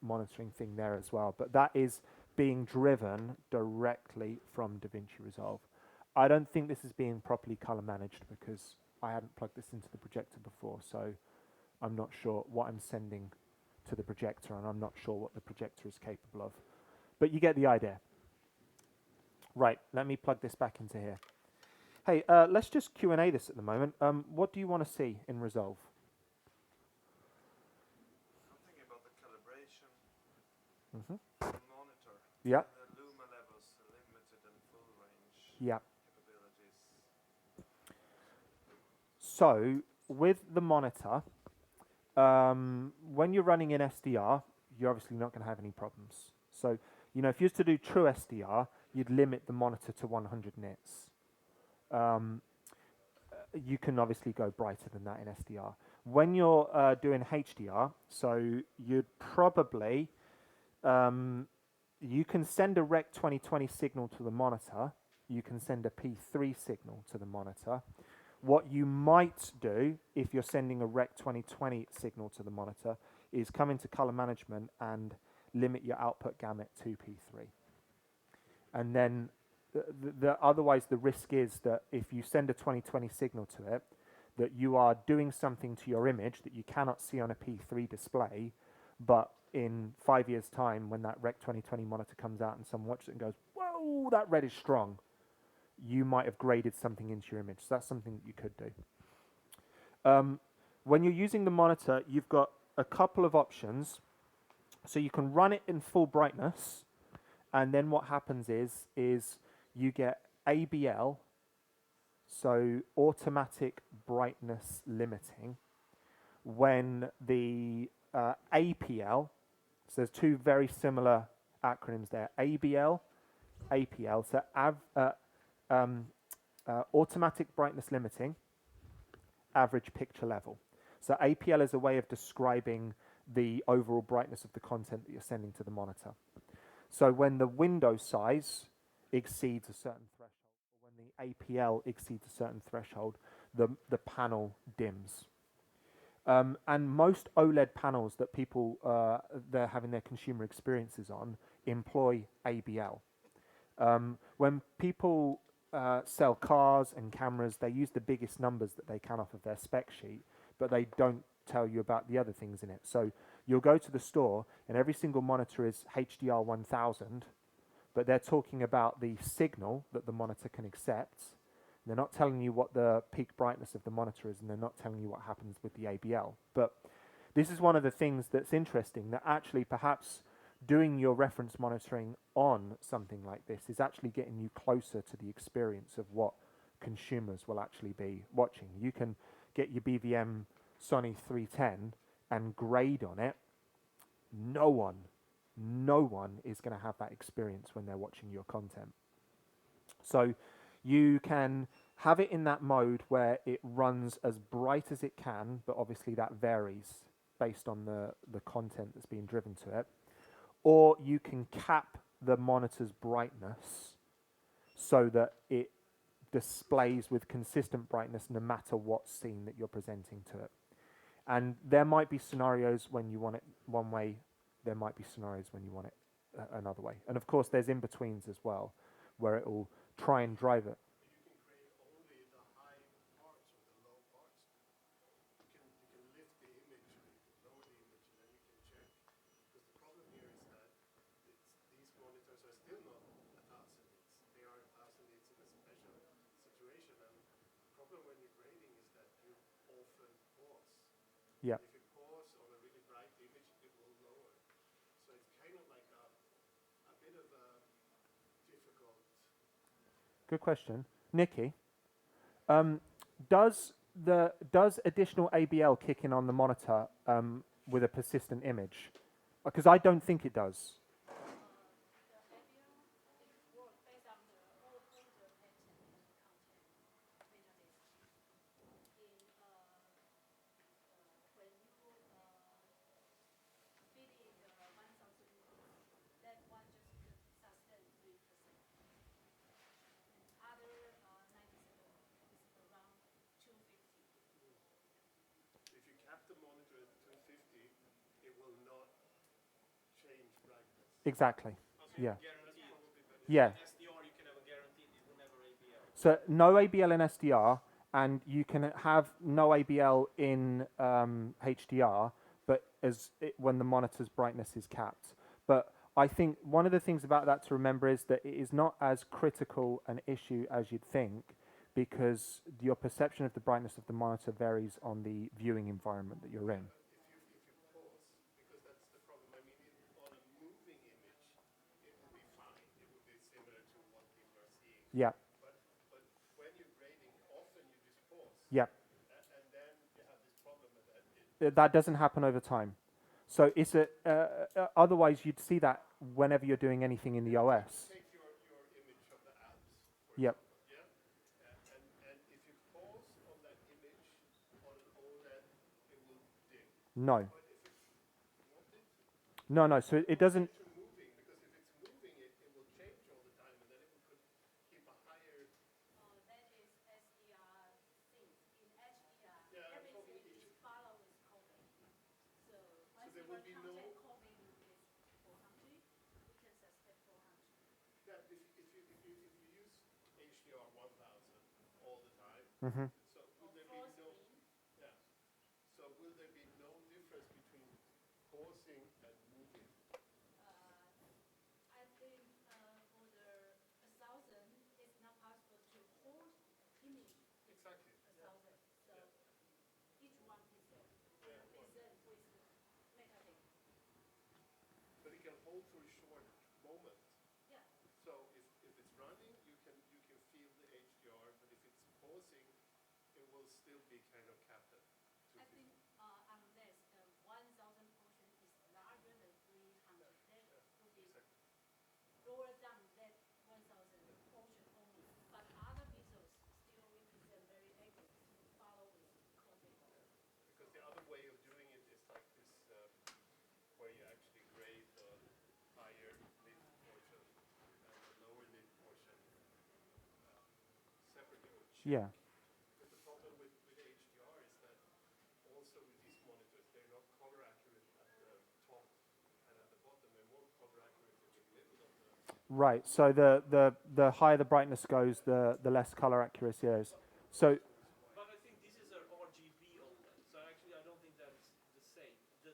monitoring thing there as well. But that is being driven directly from DaVinci Resolve. I don't think this is being properly color managed because I hadn't plugged this into the projector before, so I'm not sure what I'm sending to the projector, and I'm not sure what the projector is capable of. But you get the idea. Right, let me plug this back into here. Hey, let's just Q&A this at the moment. What do you want to see in Resolve? I'm thinking about the calibration, Mm-hmm. the monitor, Yeah. the luma levels, limited and full range Yeah. capabilities. So, with the monitor, when you're running in SDR, you're obviously not going to have any problems. So, you know, if you used to do true SDR, you'd limit the monitor to 100 nits. You can obviously go brighter than that in SDR. When you're doing HDR, so you'd probably, you can send a Rec 2020 signal to the monitor. You can send a P3 signal to the monitor. What you might do if you're sending a Rec 2020 signal to the monitor is come into color management and limit your output gamut to P3. And then otherwise the risk is that if you send a 2020 signal to it, that you are doing something to your image that you cannot see on a P3 display, but in 5 years' time, when that Rec 2020 monitor comes out and someone watches it and goes, whoa, that red is strong, you might have graded something into your image. So that's something that you could do. When you're using the monitor, you've got a couple of options. So you can run it in full brightness, and then what happens is you get ABL, so automatic brightness limiting, when the APL, so there's two very similar acronyms there, ABL, APL, so automatic brightness limiting, average picture level. So APL is a way of describing the overall brightness of the content that you're sending to the monitor. So when the window size exceeds a certain threshold, or when the APL exceeds a certain threshold, the panel dims. And most OLED panels that people they're having their consumer experiences on employ ABL. When people sell cars and cameras, they use the biggest numbers that they can off of their spec sheet, but they don't tell you about the other things in it. So you'll go to the store and every single monitor is HDR 1000, but they're talking about the signal that the monitor can accept. They're not telling you what the peak brightness of the monitor is, and they're not telling you what happens with the ABL. But this is one of the things that's interesting, that actually perhaps doing your reference monitoring on something like this is actually getting you closer to the experience of what consumers will actually be watching. You can get your BVM Sony 310 and grade on it. No one is going to have that experience when they're watching your content. So you can have it in that mode where it runs as bright as it can, but obviously that varies based on the content that's being driven to it. Or you can cap the monitor's brightness so that it displays with consistent brightness no matter what scene that you're presenting to it. And there might be scenarios when you want it one way, there might be scenarios when you want it another way. And of course there's in-betweens as well, where it will try and drive it. You can create only the high parts or the low parts. You can lift the image, or you can lower the image, and then you can check. Because the problem here is that these monitors are still not 1000 nits. They are 1000 nits in a special situation. And the problem when you're grading is that you often pause. Yeah. If you pause on a really bright image, it will lower. So it's kind of like a bit of a difficult. Good question. Nikki, does additional ABL kick in on the monitor with a persistent image? Because I don't think it does. Exactly. Okay, Yeah. guaranteed. Yeah. In SDR, you can have a guaranteed. It will never ABL. So no ABL in SDR, and you can have no ABL in HDR, but when the monitor's brightness is capped. But I think one of the things about that to remember is that it is not as critical an issue as you'd think, because your perception of the brightness of the monitor varies on the viewing environment that you're in. If you pause, because that's the problem. I mean, on a moving image, it will be fine. It will be similar to what people are seeing. Yeah, But when you're grading, often you just pause, yeah. and then you have this problem with that. That doesn't happen over time. So it's otherwise you'd see that whenever you're doing anything in the OS. Take your image of the Alps, for Yep. example, yeah? And if you pause on that image on an OLED, it will dim. No. But if it's wanted No. So it doesn't. to moving, because if it's moving, it will change all the time, and then it will keep a higher. That is SDR things. In HDR, Yeah, I'm talking everything is follow with COVID. So once there your will be content no- COVID is 400, we can suspect 400. Yeah, if you use HDR 1000 all the time, Mhm. so will there be Full no? screen. Yeah. So will there be no difference between pausing and moving? I think for the 1000, it's not possible to hold image Exactly. 1000. So each one pixel present with metadata. But it can hold for a short moment. Yeah. So if it's running, you can feel the HDR, but if it's pausing, it will still be kind of capped at I 250. think unless 1000 portion is larger than 300, that would be Exactly. lower down that 1000 portion only. But other pixels still represent very accurate, follow with coding. Because the other way of doing it is like this, where you actually grade the higher lid portion and the lower lid portion separately or chip. Yeah. Because the problem with HDR is that also with these monitors, they're not color accurate at the top and at the bottom. They're more color accurate in the middle of the. Right. So the higher the brightness goes, the less color accuracy is. So But I think this is an RGB OLED. So actually, I don't think that's the same. The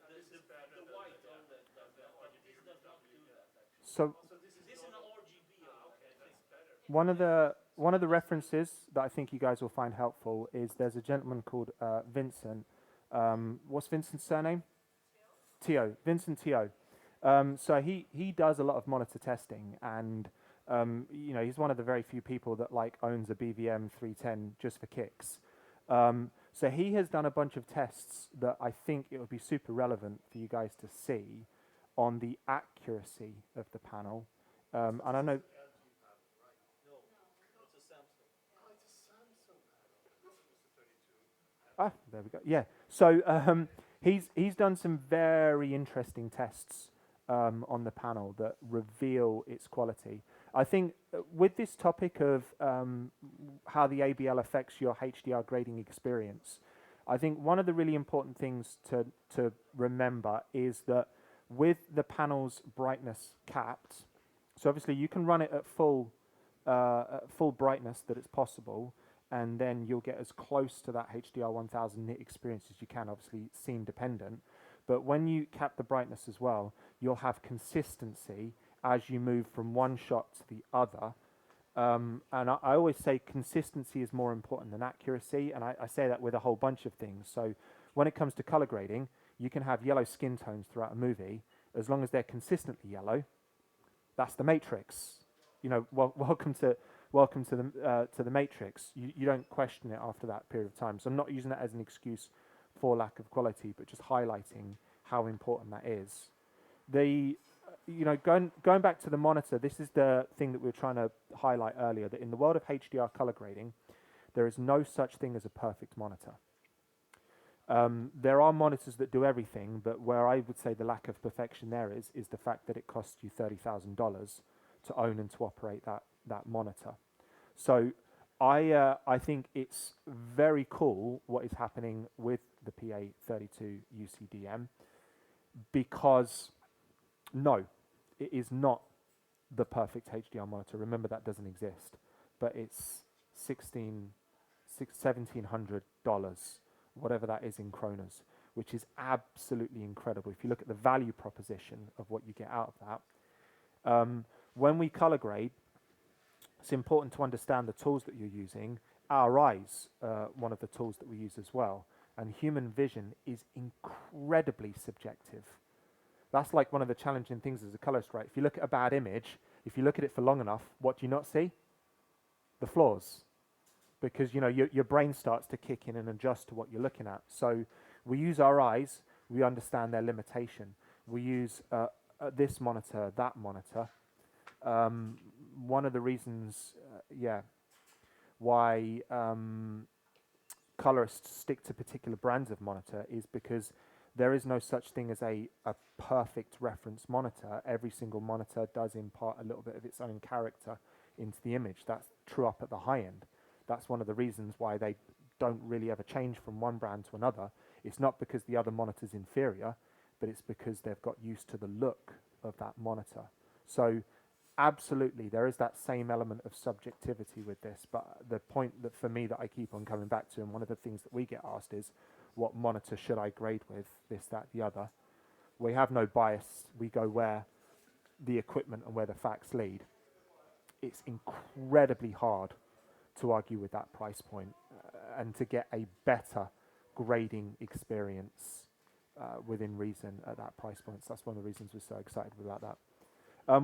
white OLED does that, but this does not do that actually. so So this is This is an RGB OLED. okay. That's better. one of the references that I think you guys will find helpful is there's a gentleman called Vincent. What's Vincent's surname? Tio. Vincent Tio. So he does a lot of monitor testing, and he's one of the very few people that owns a BVM 310 just for kicks. So he has done a bunch of tests that I think it would be super relevant for you guys to see on the accuracy of the panel. And I know. LG panel, right? No, it's a Samsung. Oh, it's a Samsung panel. I thought it was a 32. Ah, there we go. Yeah. So he's done some very interesting tests on the panel that reveal its quality. I think with this topic of how the ABL affects your HDR grading experience, I think one of the really important things to remember is that with the panel's brightness capped, so obviously you can run it at full brightness that it's possible, and then you'll get as close to that HDR 1000 nit experience as you can, obviously scene dependent. But when you cap the brightness as well, you'll have consistency as you move from one shot to the other. And I always say consistency is more important than accuracy, and I say that with a whole bunch of things. So when it comes to color grading, you can have yellow skin tones throughout a movie, as long as they're consistently yellow. That's the Matrix. Welcome to the Matrix. You don't question it after that period of time. So I'm not using that as an excuse for lack of quality, but just highlighting how important that is. Going back to the monitor, this is the thing that we were trying to highlight earlier, that in the world of HDR color grading, there is no such thing as a perfect monitor. There are monitors that do everything, but where I would say the lack of perfection there is the fact that it costs you $30,000 to own and to operate that monitor. So I think it's very cool what is happening with the PA32 UCDM, because no, it is not the perfect HDR monitor. Remember, that doesn't exist, but it's $1,700, whatever that is in kronas, which is absolutely incredible. If you look at the value proposition of what you get out of that, when we color grade, it's important to understand the tools that you're using. Our eyes, one of the tools that we use as well, and human vision is incredibly subjective. That's like one of the challenging things as a colorist, right? If you look at a bad image, if you look at it for long enough, what do you not see? The flaws. Because, you know, your brain starts to kick in and adjust to what you're looking at. So we use our eyes, we understand their limitation. We use this monitor, that monitor. One of the reasons, why colorists stick to particular brands of monitor is because there is no such thing as a perfect reference monitor. Every single monitor does impart a little bit of its own character into the image. That's true up at the high end. That's one of the reasons why they don't really ever change from one brand to another. It's not because the other monitor's inferior, but it's because they've got used to the look of that monitor. So absolutely, there is that same element of subjectivity with this, but the point that for me that I keep on coming back to, and one of the things that we get asked is, what monitor should I grade with, this, that, the other? We have no bias. We go where the equipment and where the facts lead. It's incredibly hard to argue with that price point and to get a better grading experience within reason at that price point. So that's one of the reasons we're so excited about that.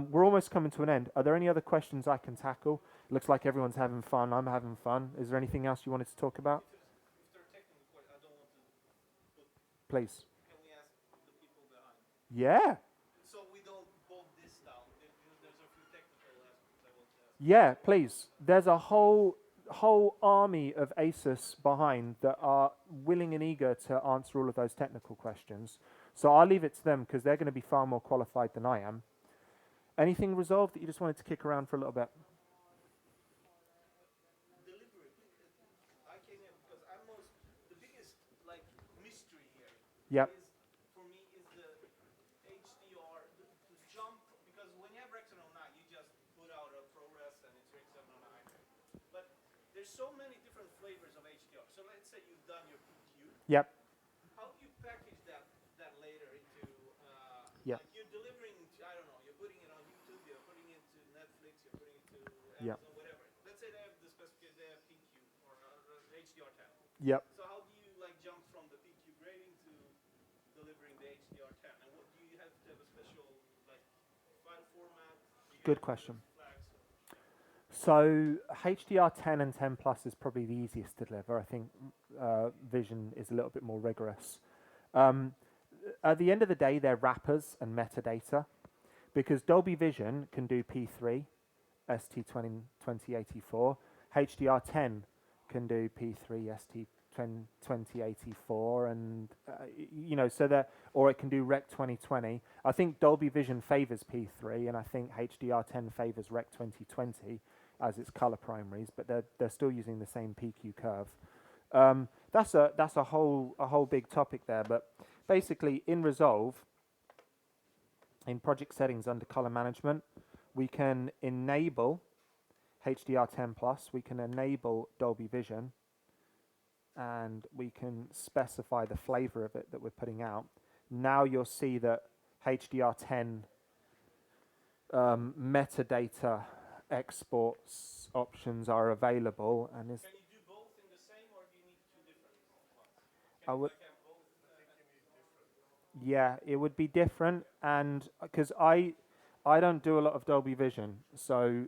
We're almost coming to an end. Are there any other questions I can tackle? Looks like everyone's having fun. I'm having fun. Is there anything else you wanted to talk about? If there are technical questions, I don't want to put. Please. Can we ask the people behind? Yeah. So we don't bog this down. There's a few technical aspects I want to ask. Yeah, please. There's a whole army of ASUS behind that are willing and eager to answer all of those technical questions. So I'll leave it to them because they're going to be far more qualified than I am. Anything resolved that you just wanted to kick around for a little bit? Deliberately, I came here because the biggest like mystery here Yep. is for me is the HDR, the jump, because when you have Rec 709, you just put out a ProRes and it's Rec 709. But there's so many different flavors of HDR. So let's say you've done your PQ. Yep. How do you package that later into Yep. like you're delivering I don't know, you're putting it on YouTube, you're putting it to Netflix, you're putting it to Yep. Amazon, whatever. Let's say they have the specification, they have PQ or HDR10. Yep. So how do you like jump from the PQ grading to delivering the HDR10? And what do you have to have a special like file format? Good question. So HDR10 and 10 Plus is probably the easiest to deliver. I think Vision is a little bit more rigorous. At the end of the day, they're wrappers and metadata, because Dolby Vision can do P3, ST2084, HDR10 can do P3, ST2084, and you know, so that, or it can do Rec 2020. I think Dolby Vision favors P3, and I think HDR10 favors Rec 2020 as its color primaries, but they're still using the same PQ curve. That's a whole big topic there, but basically in Resolve, in project settings under color management, we can enable HDR10 Plus, we can enable Dolby Vision, and we can specify the flavor of it that we're putting out. Now you'll see that HDR10 metadata exports options are available, and is Can you do both in the same, or do you need two different ones? I would, Like have both? yeah, it would be different, and because I don't do a lot of Dolby Vision, so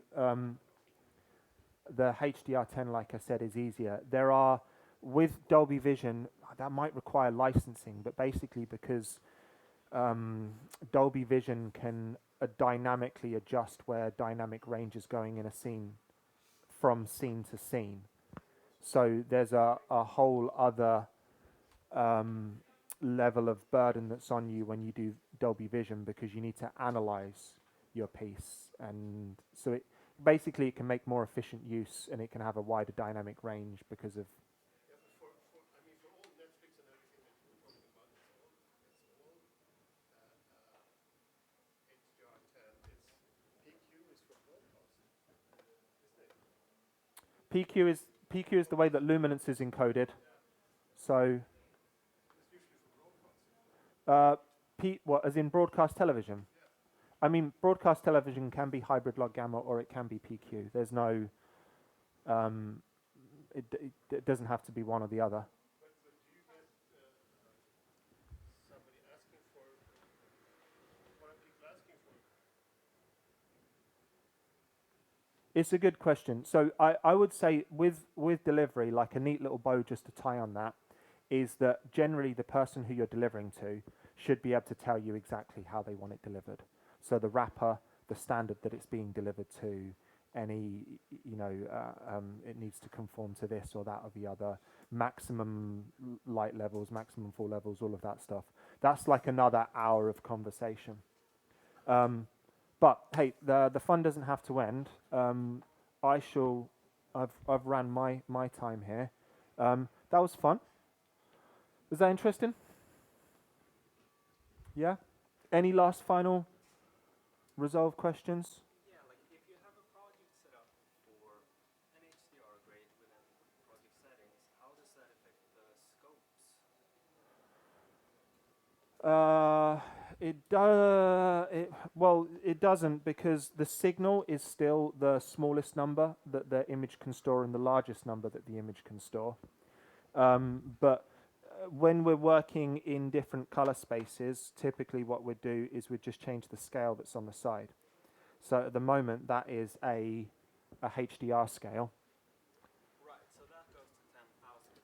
the HDR10, like I said, is easier. There are, with Dolby Vision, that might require licensing, but basically because Dolby Vision can dynamically adjust where dynamic range is going in a scene from scene to scene. So there's a whole other level of burden that's on you when you do Dolby Vision, because you need to analyze your piece, and so it basically it can make more efficient use, and it can have a wider dynamic range because of Yeah, but I mean, for all Netflix and everything that you were talking about, it's all HDR10 PQ is the way that luminance is encoded. So, what, as in broadcast television? I mean, broadcast television can be hybrid log gamma or it can be PQ. There's no, it doesn't have to be one or the other. But do you get somebody asking for, what are people asking for? It's a good question. So I would say with delivery, like a neat little bow just to tie on that, is that generally the person who you're delivering to should be able to tell you exactly how they want it delivered. So the wrapper, the standard that it's being delivered to, any, it needs to conform to this or that or the other, maximum light levels, maximum fall levels, all of that stuff. That's like another hour of conversation. But hey, the fun doesn't have to end. I've ran my time here. That was fun. Was that interesting? Yeah? Any last final Resolve questions? Yeah, like if you have a project set up for an HDR grade within project settings, how does that affect the scopes? It doesn't, because the signal is still the smallest number that the image can store and the largest number that the image can store. But when we're working in different color spaces, typically what we'd do is we'd just change the scale that's on the side. So at the moment, that is a HDR scale. Right, so that goes to 10,000,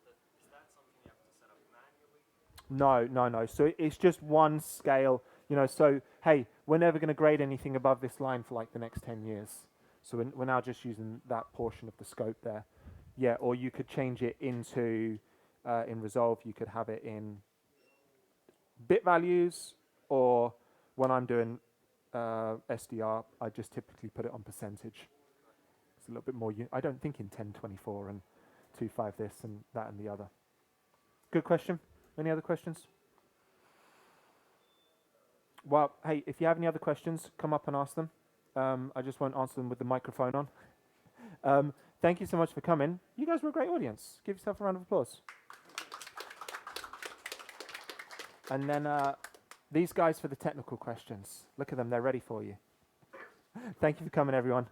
but is that something you have to set up manually? No. So it's just one scale, so, hey, we're never going to grade anything above this line for like the next 10 years. So we're now just using that portion of the scope there. Yeah, or you could change it into, in Resolve, you could have it in bit values, or when I'm doing SDR, I just typically put it on percentage. It's a little bit more, I don't think in 1024 and 25 this and that and the other. Good question. Any other questions? Well, hey, if you have any other questions, come up and ask them. I just won't answer them with the microphone on. Thank you so much for coming. You guys were a great audience. Give yourself a round of applause. And then these guys for the technical questions. Look at them, they're ready for you. Thank you for coming, everyone.